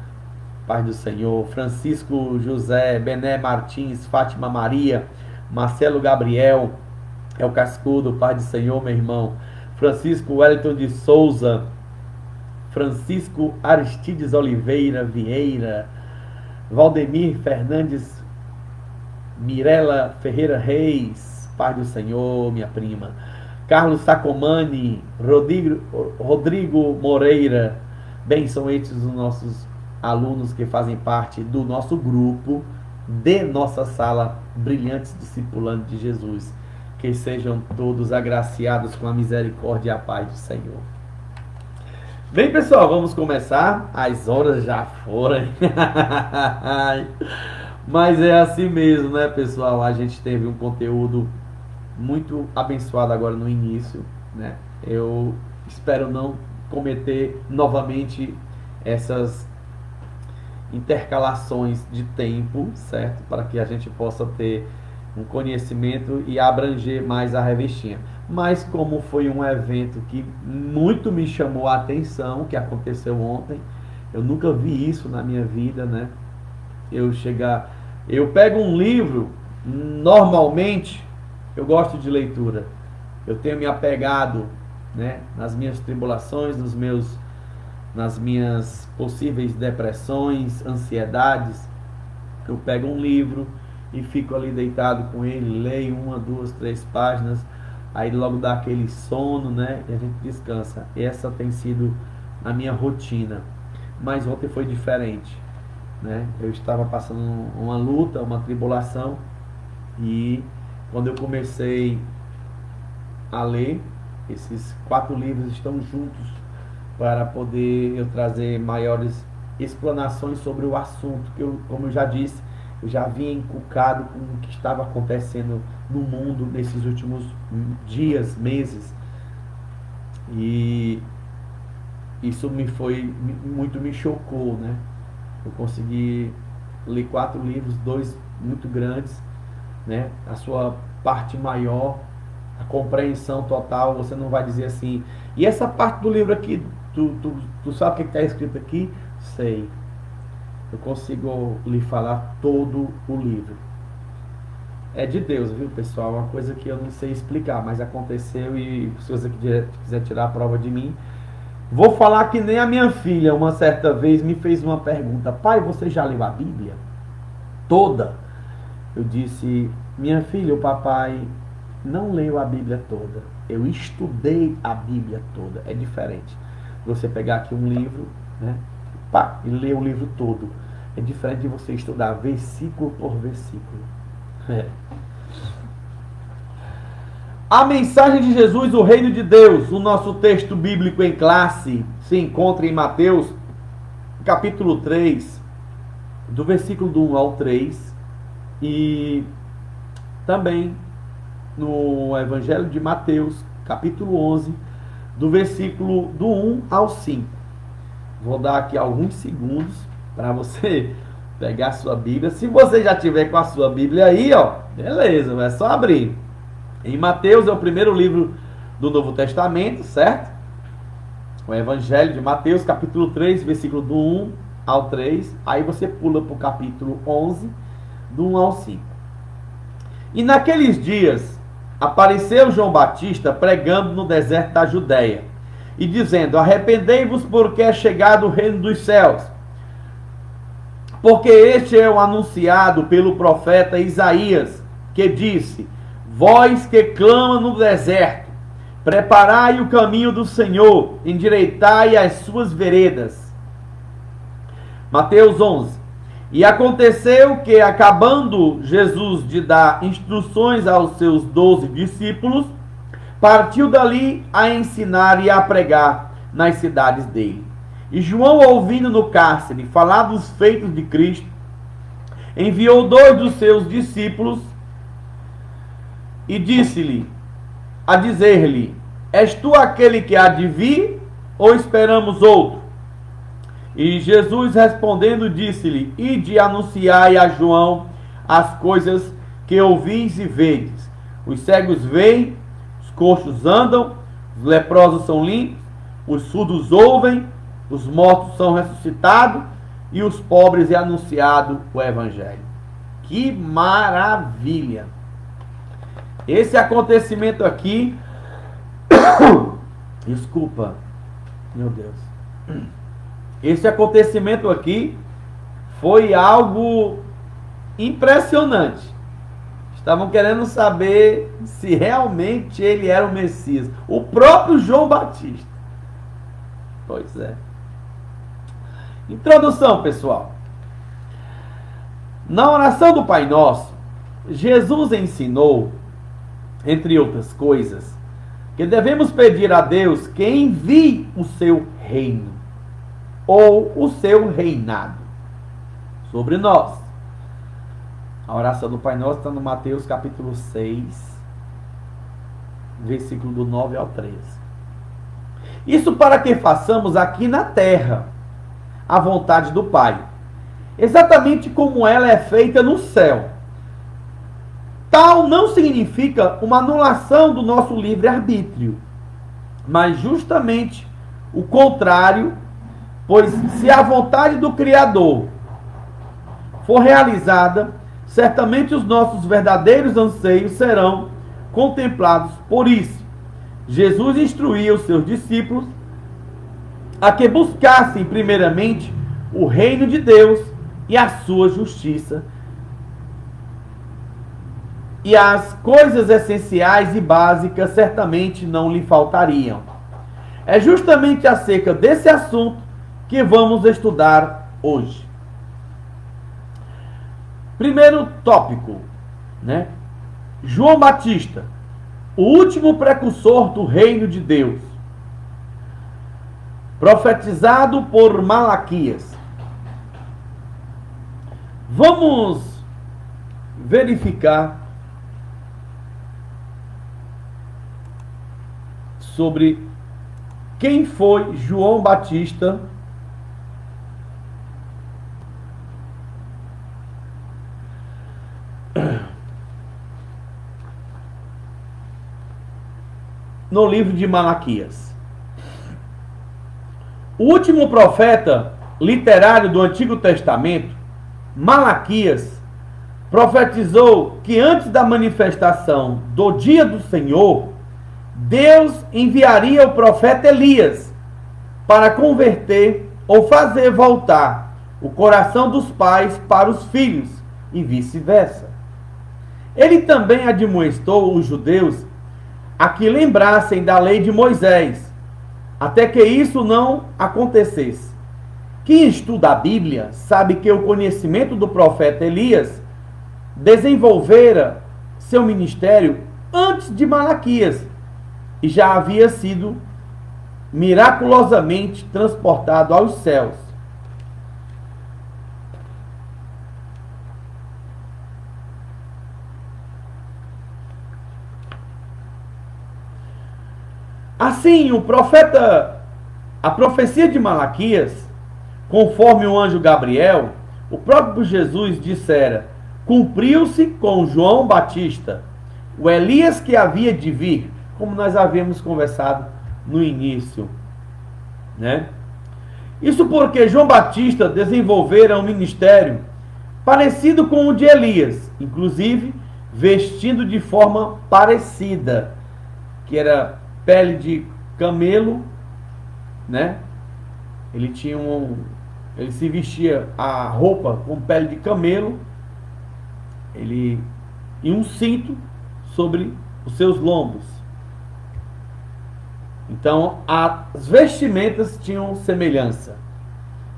paz do Senhor. Francisco José, Bené Martins, Fátima Maria, Marcelo Gabriel, El Cascudo, paz do Senhor, meu irmão. Francisco Wellington de Souza, Francisco Aristides Oliveira Vieira, Valdemir Fernandes, Mirela Ferreira Reis, paz do Senhor, minha prima. Carlos Sacomani, Rodrigo Moreira, bem, são estes os nossos alunos que fazem parte do nosso grupo, de nossa sala Brilhantes Discipulando de Jesus. Que sejam todos agraciados com a misericórdia e a paz do Senhor. Bem, pessoal, vamos começar. As horas já foram. Mas é assim mesmo, né, pessoal? A gente teve um conteúdo muito abençoado agora no início, né? Eu espero não cometer novamente essas intercalações de tempo, certo? Para que a gente possa ter um conhecimento e abranger mais a revistinha. Mas como foi um evento que muito me chamou a atenção, que aconteceu ontem, eu nunca vi isso na minha vida, né? Eu pego um livro, normalmente eu gosto de leitura. Eu tenho me apegado, né, nas minhas tribulações, nas minhas possíveis depressões, ansiedades. Eu pego um livro e fico ali deitado com ele, leio 1, 2, 3 páginas, aí logo dá aquele sono, né? E a gente descansa. Essa tem sido a minha rotina. Mas ontem foi diferente, né? Eu estava passando uma luta, uma tribulação, e quando eu comecei a ler, esses 4 livros estão juntos para poder eu trazer maiores explanações sobre o assunto, que eu, como eu já disse, eu já vinha encucado com o que estava acontecendo no mundo nesses últimos dias, meses. E isso me chocou, né? Eu consegui ler 4 livros, 2 muito grandes, né? A sua parte maior, a compreensão total, você não vai dizer assim, e essa parte do livro aqui, tu sabe o que está escrito aqui? Sei. Eu consigo lhe falar todo o livro. É de Deus, viu, pessoal? Uma coisa que eu não sei explicar, mas aconteceu, e se você quiser tirar a prova de mim, vou falar que nem a minha filha, uma certa vez, me fez uma pergunta: pai, você já leu a Bíblia toda? Eu disse: minha filha, o papai não leu a Bíblia toda. Eu estudei a Bíblia toda. É diferente. Você pegar aqui um livro, né, e ler o livro todo. É diferente de você estudar versículo por versículo. A mensagem de Jesus, o reino de Deus. O nosso texto bíblico em classe se encontra em Mateus, capítulo 3, do versículo do 1 ao 3, e também no Evangelho de Mateus, capítulo 11, do versículo do 1 ao 5. Vou dar aqui alguns segundos para você pegar a sua Bíblia. Se você já tiver com a sua Bíblia aí, ó, beleza, é só abrir. Em Mateus é o primeiro livro do Novo Testamento, certo? O Evangelho de Mateus, capítulo 3, versículo do 1 ao 3. Aí você pula para o capítulo 11, do 1 ao 5. E naqueles dias apareceu João Batista pregando no deserto da Judéia e dizendo: arrependei-vos, porque é chegado o reino dos céus. Porque este é o anunciado pelo profeta Isaías, que disse: vós que clama no deserto, preparai o caminho do Senhor, endireitai as suas veredas. Mateus 11. E aconteceu que, acabando Jesus de dar instruções aos seus 12 discípulos, partiu dali a ensinar e a pregar nas cidades dele. E João, ouvindo no cárcere falar dos feitos de Cristo, enviou 2 dos seus discípulos e disse-lhe, a dizer-lhe: és tu aquele que há de vir, ou esperamos outro? E Jesus respondendo disse-lhe: ide anunciai a João as coisas que ouvis e vedes. Os cegos veem, os coxos andam, os leprosos são limpos, os surdos ouvem, os mortos são ressuscitados, e os pobres é anunciado o Evangelho. Que maravilha! Esse acontecimento aqui, desculpa, meu Deus, esse acontecimento aqui foi algo impressionante. Estavam querendo saber se realmente ele era o Messias. O próprio João Batista. Pois é. Introdução, pessoal. Na oração do Pai Nosso, Jesus ensinou, entre outras coisas, que devemos pedir a Deus que envie o seu reino, ou o seu reinado, sobre nós. A oração do Pai Nosso está no Mateus capítulo 6, versículo do 9 ao 13. Isso para que façamos aqui na terra a vontade do Pai, exatamente como ela é feita no céu. Tal não significa uma anulação do nosso livre-arbítrio, mas justamente o contrário, pois se a vontade do Criador for realizada, certamente os nossos verdadeiros anseios serão contemplados. Por isso, Jesus instruía os seus discípulos a que buscassem primeiramente o reino de Deus e a sua justiça, e as coisas essenciais e básicas certamente não lhe faltariam. É justamente acerca desse assunto que vamos estudar hoje. Primeiro tópico, né? João Batista, o último precursor do reino de Deus, profetizado por Malaquias. Vamos verificar sobre quem foi João Batista no livro de Malaquias. O último profeta literário do Antigo Testamento, Malaquias, profetizou que antes da manifestação do dia do Senhor, Deus enviaria o profeta Elias para converter ou fazer voltar o coração dos pais para os filhos e vice-versa. Ele também admoestou os judeus a que lembrassem da lei de Moisés, até que isso não acontecesse. Quem estuda a Bíblia sabe que o conhecimento do profeta Elias desenvolvera seu ministério antes de Malaquias e já havia sido miraculosamente transportado aos céus. Assim, a profecia de Malaquias, conforme o anjo Gabriel, o próprio Jesus dissera, cumpriu-se com João Batista, o Elias que havia de vir, como nós havíamos conversado no início, né? Isso porque João Batista desenvolvera um ministério parecido com o de Elias, inclusive vestindo de forma parecida, que era pele de camelo, né? Ele se vestia a roupa com pele de camelo, e um cinto sobre os seus lombos. Então, as vestimentas tinham semelhança.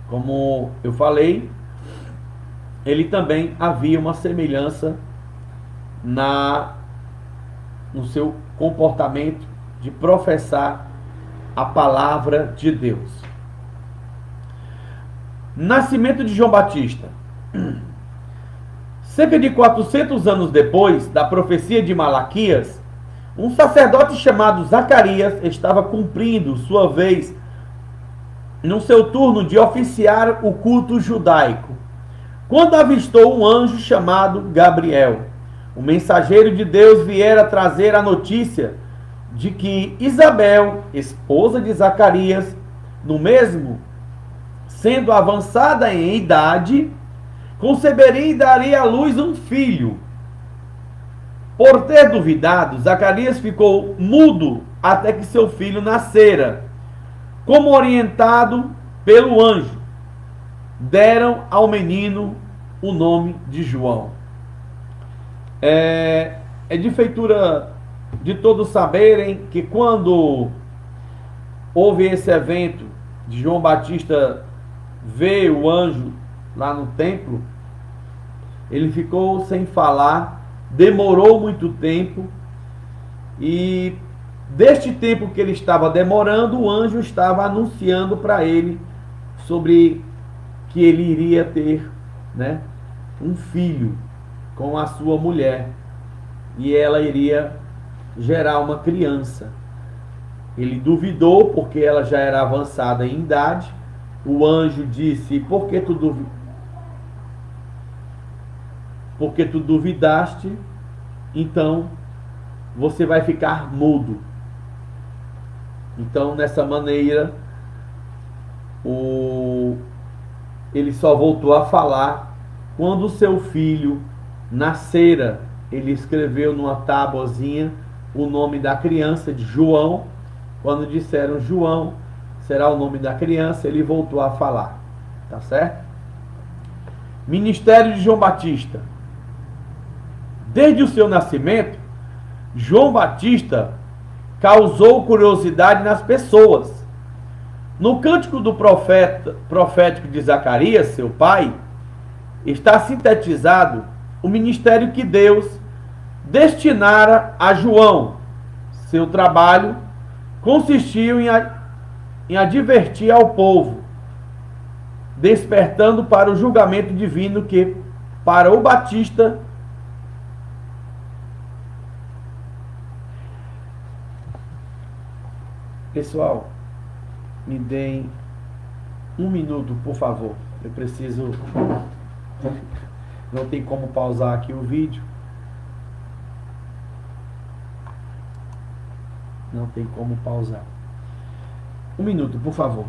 Como eu falei, ele também havia uma semelhança no seu comportamento de professar a palavra de Deus. Nascimento de João Batista. Cerca de 400 anos depois da profecia de Malaquias, um sacerdote chamado Zacarias estava cumprindo sua vez no seu turno de oficiar o culto judaico, quando avistou um anjo chamado Gabriel. O mensageiro de Deus viera trazer a notícia de que Isabel, esposa de Zacarias, no mesmo sendo avançada em idade, conceberia e daria à luz um filho. Por ter duvidado, Zacarias ficou mudo até que seu filho nascera. Como orientado pelo anjo, deram ao menino o nome de João. É de feitura de todos saberem que quando houve esse evento de João Batista ver o anjo lá no templo, ele ficou sem falar, demorou muito tempo, e deste tempo que ele estava demorando, o anjo estava anunciando para ele sobre que ele iria ter, né, um filho com a sua mulher, e ela iria gerar uma criança. Ele duvidou porque ela já era avançada em idade. O anjo disse: porque tu duvidaste, então você vai ficar mudo. Então, nessa maneira, ele só voltou a falar quando o seu filho nascera. Ele escreveu numa tábuazinha o nome da criança de João. Quando disseram João será o nome da criança, ele voltou a falar. Tá certo? Ministério de João Batista. Desde o seu nascimento, João Batista causou curiosidade nas pessoas. No cântico do profético de Zacarias, seu pai, está sintetizado o ministério que Deus destinara a João. Seu trabalho consistiu em advertir ao povo, despertando para o julgamento divino que, para o Batista, pessoal, me deem um minuto, por favor. Eu preciso... Não tem como pausar aqui o vídeo. Não tem como pausar. Um minuto, por favor.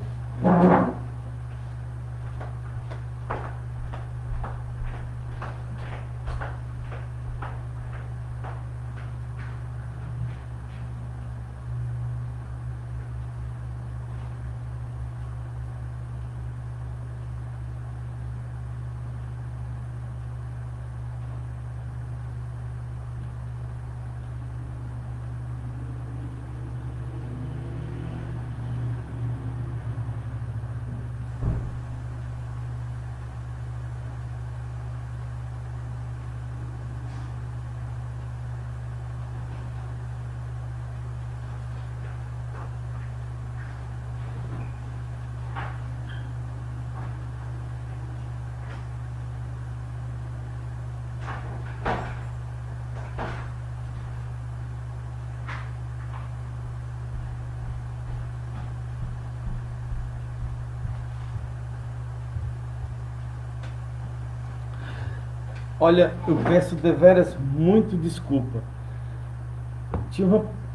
Olha, eu peço deveras muito desculpa.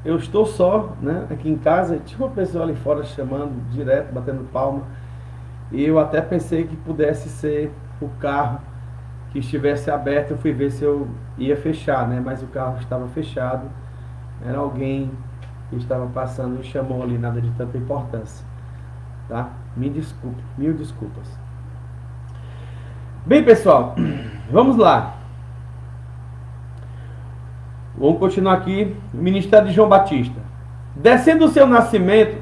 Eu estou só, né, aqui em casa, tinha uma pessoa ali fora chamando direto, batendo palma, e eu até pensei que pudesse ser o carro que estivesse aberto. Eu fui ver se eu ia fechar, né, mas o carro estava fechado. Era alguém que estava passando e chamou ali, nada de tanta importância, tá? Me desculpe, mil desculpas. Bem, pessoal, vamos lá. Vamos continuar aqui. Ministério de João Batista. Desde o seu nascimento,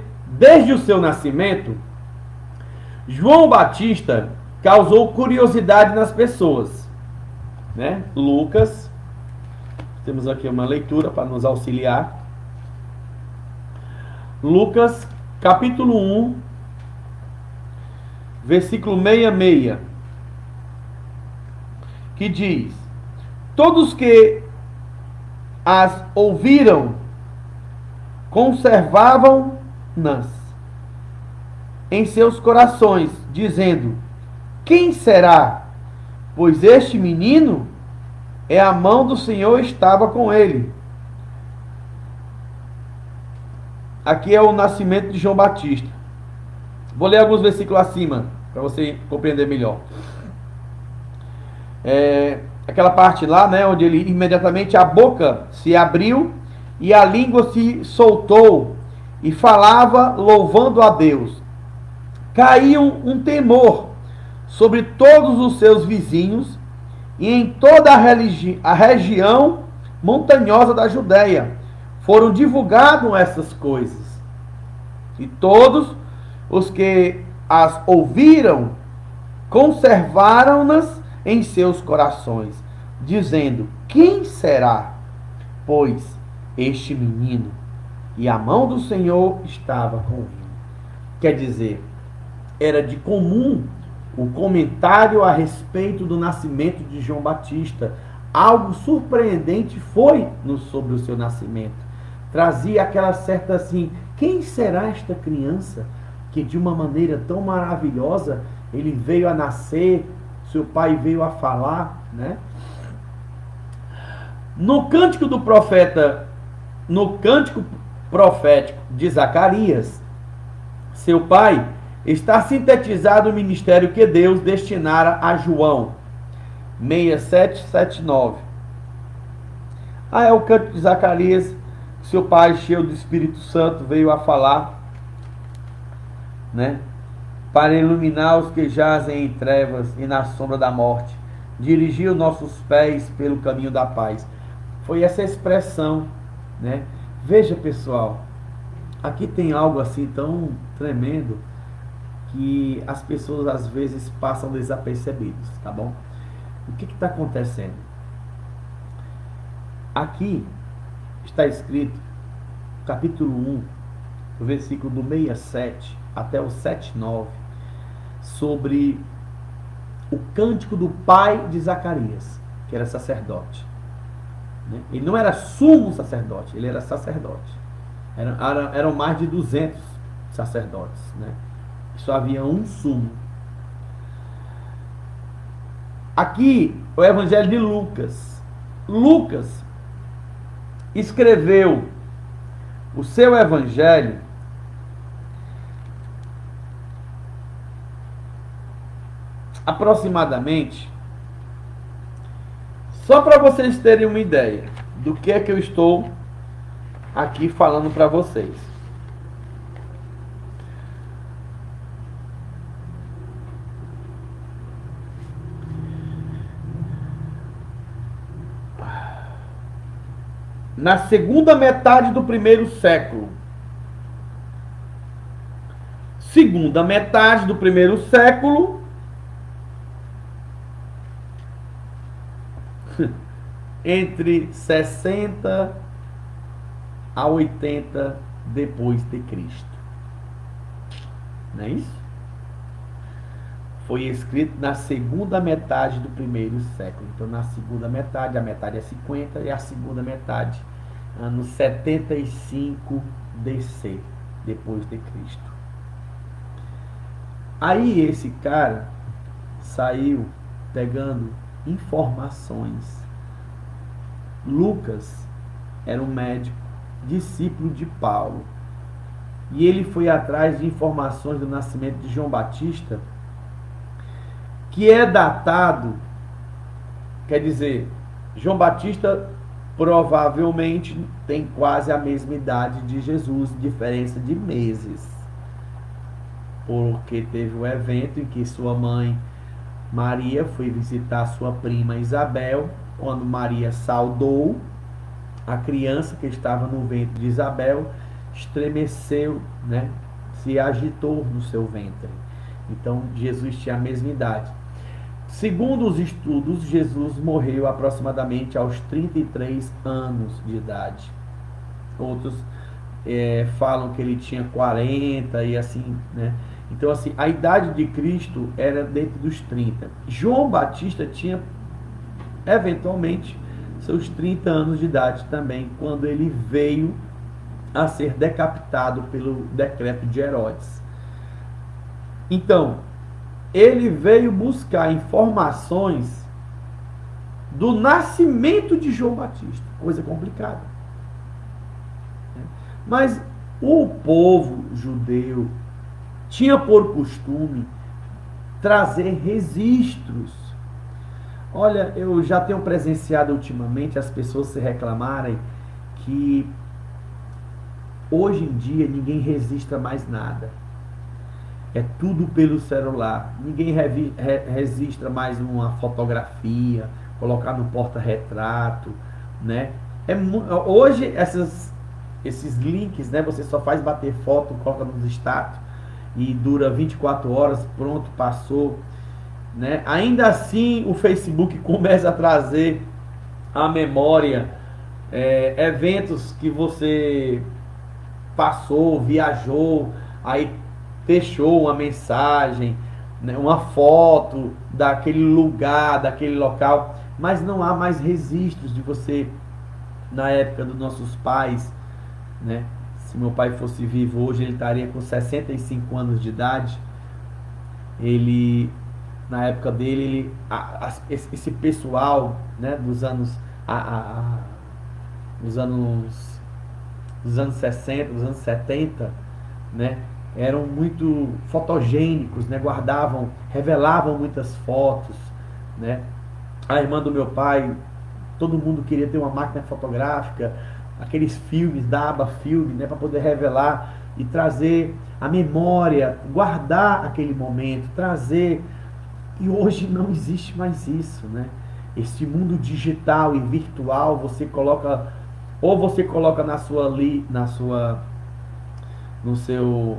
João Batista causou curiosidade nas pessoas, né? Lucas, temos aqui uma leitura para nos auxiliar. Lucas, capítulo 1, versículo 66, que diz: todos que as ouviram conservavam-nas em seus corações, dizendo: quem será? Pois este menino, a mão do Senhor estava com ele. Aqui é o nascimento de João Batista. Vou ler alguns versículos acima. para você compreender melhor. Aquela parte lá, né, onde ele imediatamente a boca se abriu e a língua se soltou e falava louvando a Deus. Caiu um temor sobre todos os seus vizinhos e em toda a região montanhosa da Judéia foram divulgadas essas coisas. E todos os que as ouviram conservaram-nas em seus corações, dizendo: quem será, pois, este menino? E a mão do Senhor estava com ele. Quer dizer, era de comum o comentário a respeito do nascimento de João Batista. Algo surpreendente foi sobre o seu nascimento. Trazia aquela certa assim, quem será esta criança que de uma maneira tão maravilhosa ele veio a nascer, seu pai veio a falar, né? No cântico profético de Zacarias, seu pai, está sintetizado o ministério que Deus destinara a João. 6779. É o cântico de Zacarias, seu pai, cheio do Espírito Santo, veio a falar, né? Para iluminar os que jazem em trevas e na sombra da morte, dirigir os nossos pés pelo caminho da paz. Foi essa expressão, né? Veja, pessoal, aqui tem algo assim tão tremendo que as pessoas às vezes passam desapercebidos, tá bom? O que está acontecendo? Aqui está escrito, capítulo 1, o versículo do 67 até o 79, sobre o cântico do pai de Zacarias, que era sacerdote. Ele não era sumo sacerdote, ele era sacerdote. Eram mais de 200 sacerdotes, né? Só havia um sumo. Aqui, o Evangelho de Lucas. Lucas escreveu o seu Evangelho aproximadamente, só para vocês terem uma ideia do que é que eu estou aqui falando para vocês. Na segunda metade do primeiro século. Segunda metade do primeiro século. Entre 60 a 80 depois de Cristo. Não é isso? Foi escrito na segunda metade do primeiro século. Então, na segunda metade, a metade é 50 e a segunda metade, ano 75 DC, depois de Cristo. Aí esse cara saiu pegando informações. Lucas era um médico, discípulo de Paulo, e ele foi atrás de informações do nascimento de João Batista, que é datado, quer dizer, João Batista provavelmente tem quase a mesma idade de Jesus, diferença de meses, porque teve um evento em que sua mãe Maria foi visitar sua prima Isabel. Quando Maria saudou a criança que estava no ventre de Isabel, estremeceu, né? Se agitou no seu ventre. Então Jesus tinha a mesma idade. Segundo os estudos, Jesus morreu aproximadamente aos 33 anos de idade. Outros falam que ele tinha 40 e assim, né? Então assim, a idade de Cristo era dentro dos 30. João Batista tinha eventualmente seus 30 anos de idade também, quando ele veio a ser decapitado pelo decreto de Herodes. Então, ele veio buscar informações do nascimento de João Batista, coisa complicada. Mas o povo judeu tinha por costume trazer registros. Olha, eu já tenho presenciado ultimamente as pessoas se reclamarem que hoje em dia ninguém registra mais nada. É tudo pelo celular. Ninguém registra mais uma fotografia, colocar no porta-retrato, né? Hoje esses links, né? Você só faz bater foto, coloca nos status e dura 24 horas, pronto, passou, né? Ainda assim, o Facebook começa a trazer à memória eventos que você passou, viajou, aí deixou uma mensagem, né, uma foto daquele lugar, daquele local, mas não há mais registros de você na época dos nossos pais, né? Se meu pai fosse vivo hoje, ele estaria com 65 anos de idade. Ele, na época dele, esse pessoal, né, dos anos dos anos dos anos 60, dos anos 70, né, eram muito fotogênicos, né, revelavam muitas fotos, né? A irmã do meu pai, todo mundo queria ter uma máquina fotográfica, aqueles filmes da aba filme, né, para poder revelar e trazer a memória, guardar aquele momento, trazer. E hoje não existe mais isso, né? Este mundo digital e virtual, você coloca no seu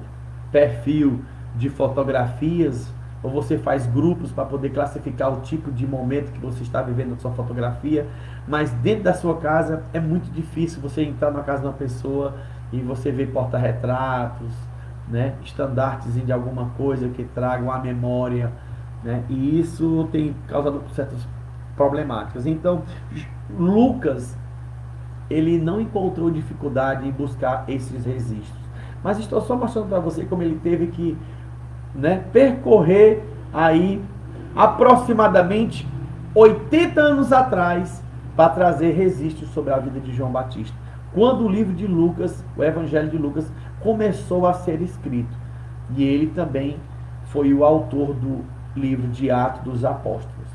perfil de fotografias, ou você faz grupos para poder classificar o tipo de momento que você está vivendo na sua fotografia, mas dentro da sua casa é muito difícil você entrar na casa de uma pessoa e você ver porta-retratos, né, estandartes de alguma coisa que tragam a memória, né, e isso tem causado certas problemáticas. Então, Lucas, ele não encontrou dificuldade em buscar esses registros. Mas estou só mostrando para você como ele teve que, né, percorrer aí aproximadamente 80 anos atrás para trazer registros sobre a vida de João Batista. Quando o livro de Lucas, o Evangelho de Lucas, começou a ser escrito. E ele também foi o autor do livro de Atos dos Apóstolos.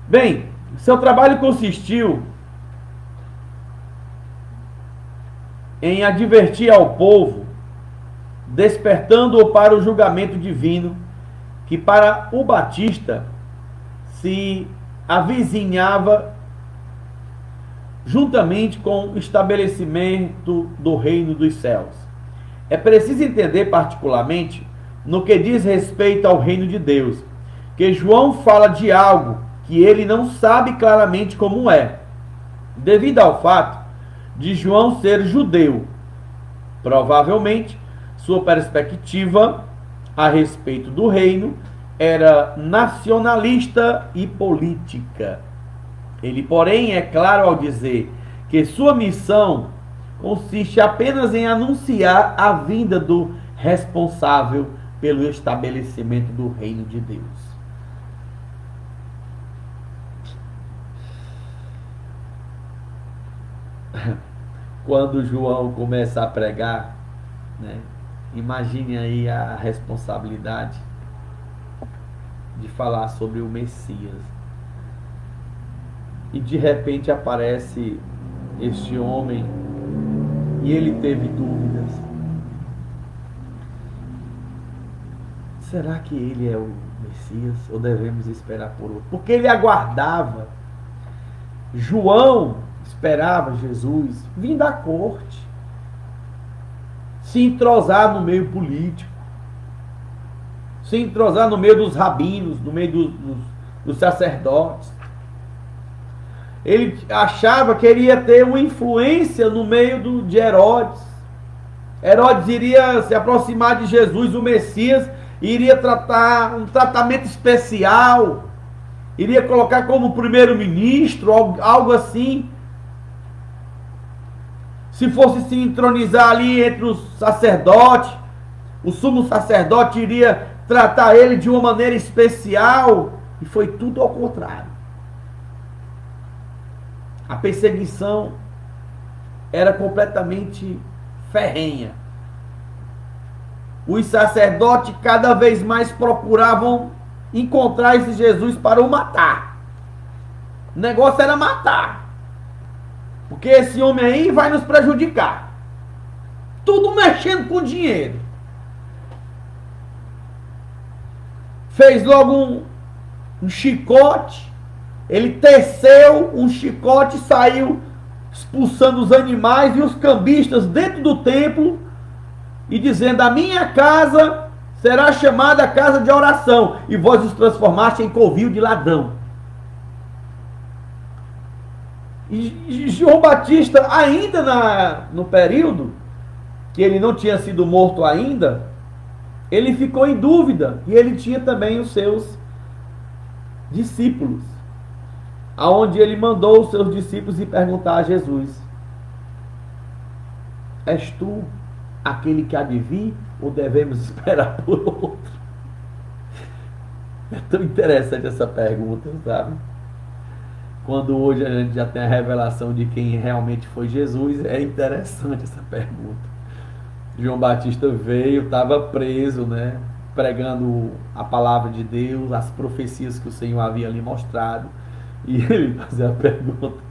Bem, seu trabalho consistiu em advertir ao povo, despertando-o para o julgamento divino, que para o Batista se avizinhava juntamente com o estabelecimento do reino dos céus. É preciso entender particularmente no que diz respeito ao reino de Deus, que João fala de algo que ele não sabe claramente como é, devido ao fato de João ser judeu. Provavelmente, sua perspectiva a respeito do reino era nacionalista e política. Ele, porém, é claro ao dizer que sua missão consiste apenas em anunciar a vinda do responsável pelo estabelecimento do reino de Deus. Quando João começa a pregar, né, imagine aí a responsabilidade de falar sobre o Messias. E de repente aparece este homem e ele teve dúvidas. Será que ele é o Messias ou devemos esperar por outro? Porque ele aguardava. João esperava Jesus vir da corte, se entrosar no meio político, se entrosar no meio dos rabinos, no meio dos sacerdotes. Ele achava que iria ter uma influência no meio de Herodes. Herodes iria se aproximar de Jesus, o Messias, e iria tratar um tratamento especial, iria colocar como primeiro-ministro, algo assim. Se fosse se entronizar ali entre os sacerdotes, o sumo sacerdote iria tratar ele de uma maneira especial, e foi tudo ao contrário. A perseguição era completamente ferrenha. os sacerdotes cada vez mais procuravam encontrar esse Jesus para o matar. O negócio era matar. Porque esse homem aí vai nos prejudicar. Tudo mexendo com dinheiro. Fez logo um chicote. Ele teceu um chicote e saiu expulsando os animais e os cambistas dentro do templo e dizendo: a minha casa será chamada casa de oração e vós os transformaste em covil de ladrão. E João Batista, ainda no período que ele não tinha sido morto ainda, ele ficou em dúvida, e ele tinha também os seus discípulos, aonde ele mandou os seus discípulos ir perguntar a Jesus: és tu aquele que há de vir, ou devemos esperar por outro? É tão interessante essa pergunta, sabe? Quando hoje a gente já tem a revelação de quem realmente foi Jesus, é interessante essa pergunta. João Batista veio, estava preso, né? Pregando a palavra de Deus, as profecias que o Senhor havia lhe mostrado. E ele fazia a pergunta: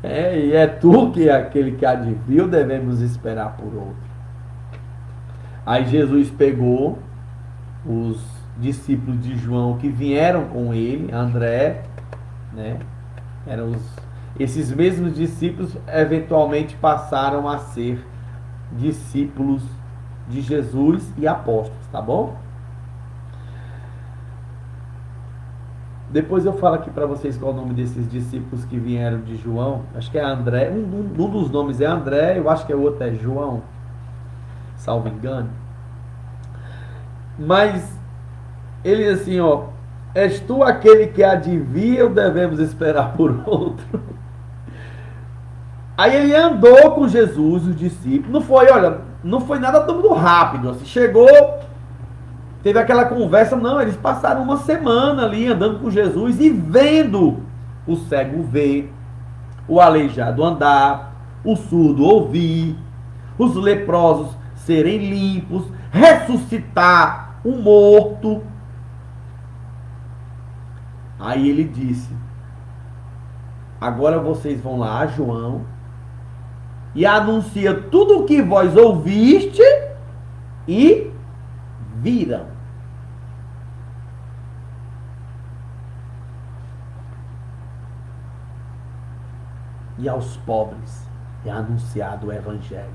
e é tu que é aquele que há de vir, ou devemos esperar por outro? Aí Jesus pegou os discípulos de João que vieram com ele, André, né? Esses mesmos discípulos eventualmente passaram a ser discípulos de Jesus e apóstolos, tá bom? Depois eu falo aqui para vocês qual é o nome desses discípulos que vieram de João. Acho que é André, um dos nomes é André, eu acho que o outro é João, salvo engano. Mas ele assim, ó: és tu aquele que há de vir, ou devemos esperar por outro? Aí ele andou com Jesus, os discípulos. Não foi nada tudo rápido. Assim, chegou, teve aquela conversa. Não, eles passaram uma semana ali andando com Jesus e vendo o cego ver, o aleijado andar, o surdo ouvir, os leprosos serem limpos, ressuscitar o morto. Aí ele disse: agora vocês vão lá a João e anuncia tudo o que vós ouviste e viram. E aos pobres é anunciado o Evangelho,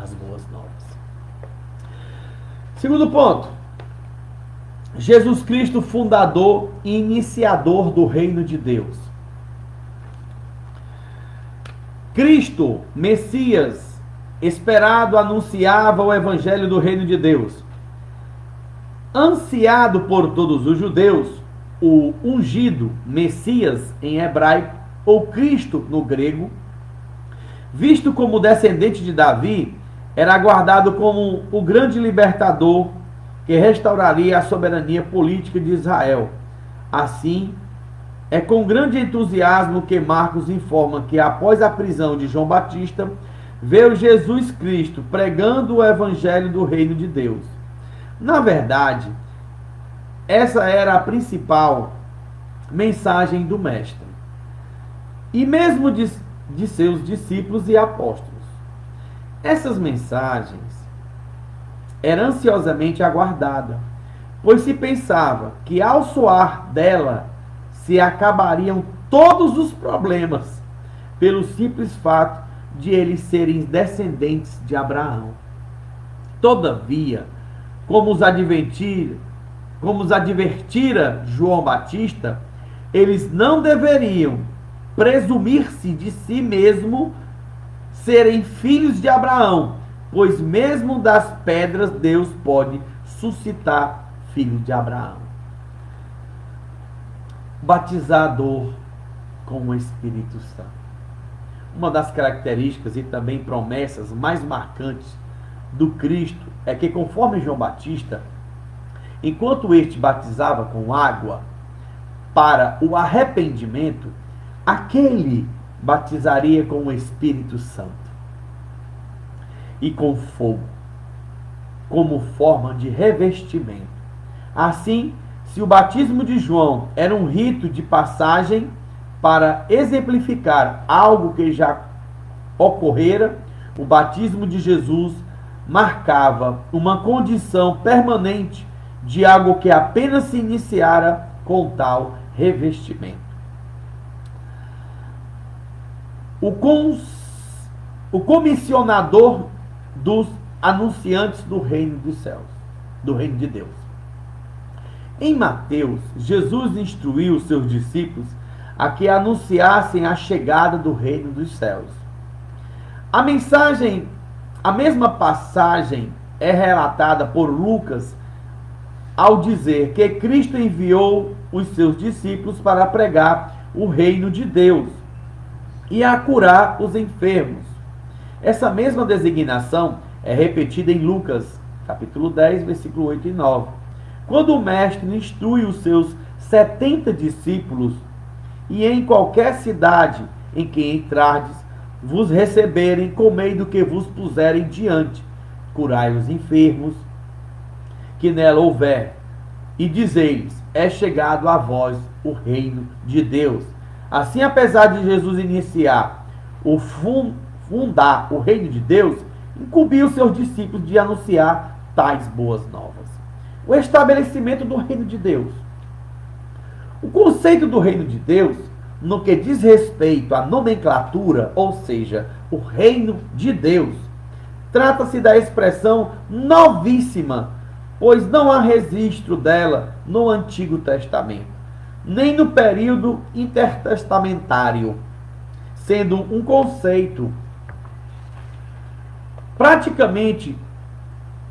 as boas novas. Segundo ponto: Jesus Cristo, fundador e iniciador do reino de Deus. Cristo, Messias, esperado, anunciava o Evangelho do reino de Deus. Ansiado por todos os judeus, o ungido, Messias em hebraico, ou Cristo no grego, visto como descendente de Davi, era aguardado como o grande libertador que restauraria a soberania política de Israel. Assim, é com grande entusiasmo que Marcos informa que após a prisão de João Batista, veio Jesus Cristo pregando o Evangelho do Reino de Deus. Na verdade, essa era a principal mensagem do Mestre, e mesmo de seus discípulos e apóstolos. Essas mensagens era ansiosamente aguardada, pois se pensava que ao soar dela se acabariam todos os problemas, pelo simples fato de eles serem descendentes de Abraão. Todavia, como os advertira João Batista, eles não deveriam presumir-se de si mesmo serem filhos de Abraão, pois mesmo das pedras Deus pode suscitar filhos de Abraão. Batizador com o Espírito Santo. Uma das características e também promessas mais marcantes do Cristo é que, conforme João Batista, enquanto este batizava com água para o arrependimento, aquele batizaria com o Espírito Santo e com fogo. como forma de revestimento. Assim, se o batismo de João era um rito de passagem para exemplificar algo que já ocorrera, o batismo de Jesus marcava uma condição permanente de algo que apenas se iniciara com tal revestimento. O comissionador dos anunciantes do reino dos céus, do reino de Deus. Em Mateus, Jesus instruiu os seus discípulos a que anunciassem a chegada do reino dos céus. A mesma passagem é relatada por Lucas ao dizer que Cristo enviou os seus discípulos para pregar o reino de Deus e a curar os enfermos. Essa mesma designação é repetida em Lucas, capítulo 10, versículo 8 e 9. Quando o mestre instrui os seus 70 discípulos, e em qualquer cidade em que entrardes, vos receberem, comei do que vos puserem diante, curai os enfermos que nela houver, e dizei-lhes, é chegado a vós o reino de Deus. Assim, apesar de Jesus iniciar fundar o reino de Deus, incumbiu os seus discípulos de anunciar tais boas novas. O estabelecimento do reino de Deus. O conceito do reino de Deus, no que diz respeito à nomenclatura, ou seja, o reino de Deus, trata-se da expressão novíssima, pois não há registro dela no Antigo Testamento, nem no período intertestamentário, sendo um conceito praticamente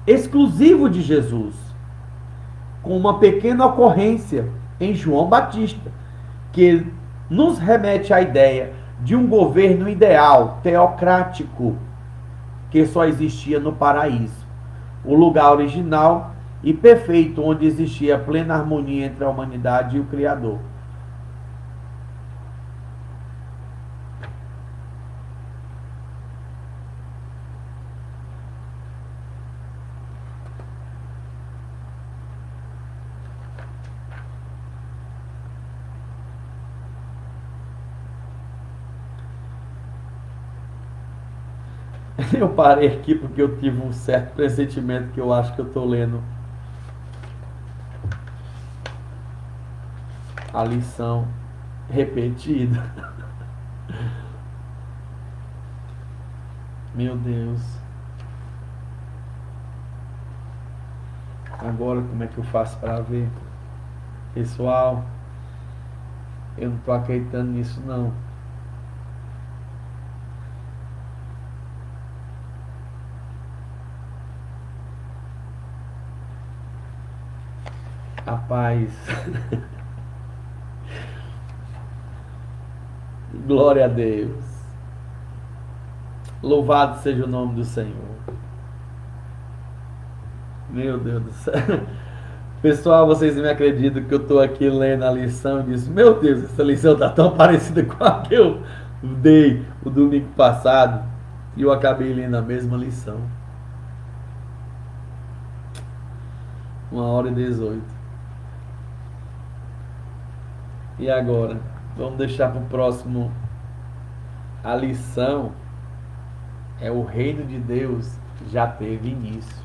exclusivo de Jesus, com uma pequena ocorrência em João Batista, que nos remete à ideia de um governo ideal, teocrático, que só existia no paraíso, o lugar original e perfeito onde existia plena harmonia entre a humanidade e o Criador. Eu parei aqui porque eu tive um certo pressentimento que eu acho que eu estou lendo a lição repetida. Meu Deus. Agora como é que eu faço para ver? Pessoal, eu não estou acreditando nisso não. Rapaz. Glória a Deus. Louvado seja o nome do Senhor. Meu Deus do céu. Pessoal, vocês me acreditam que eu estou aqui lendo a lição e disse, meu Deus, essa lição está tão parecida com a que eu dei o domingo passado. E eu acabei lendo a mesma lição. 1h18. E agora? Vamos deixar para o próximo. A lição é o reino de Deus já teve início.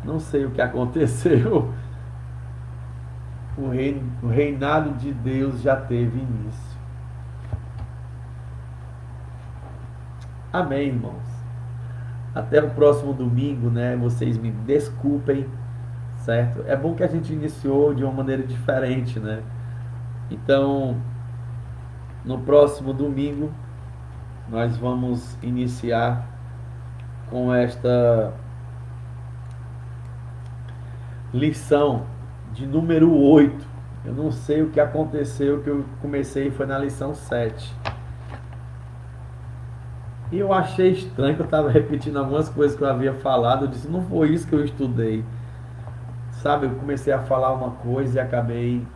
Não sei o que aconteceu. O reinado de Deus já teve início. Amém, irmãos. Até o próximo domingo, né? Vocês me desculpem, certo? É bom que a gente iniciou de uma maneira diferente, né? Então, no próximo domingo, nós vamos iniciar com esta lição de número 8. Eu não sei o que aconteceu, que eu comecei foi na lição 7. E eu achei estranho que eu estava repetindo algumas coisas que eu havia falado. Eu disse, não foi isso que eu estudei. Sabe, eu comecei a falar uma coisa e acabei...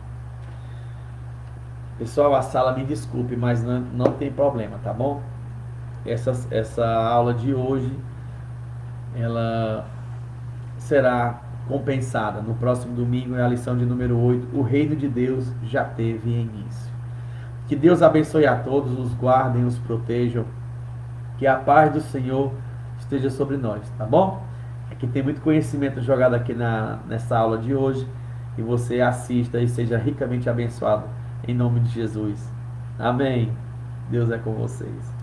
Pessoal, a sala me desculpe, mas não tem problema, tá bom? Essa aula de hoje ela será compensada. No próximo domingo é a lição de número 8. O reino de Deus já teve início. Que Deus abençoe a todos, os guardem, os protejam. Que a paz do Senhor esteja sobre nós, tá bom? Aqui tem muito conhecimento jogado aqui nessa aula de hoje. E você assista e seja ricamente abençoado. Em nome de Jesus. Amém. Deus é com vocês.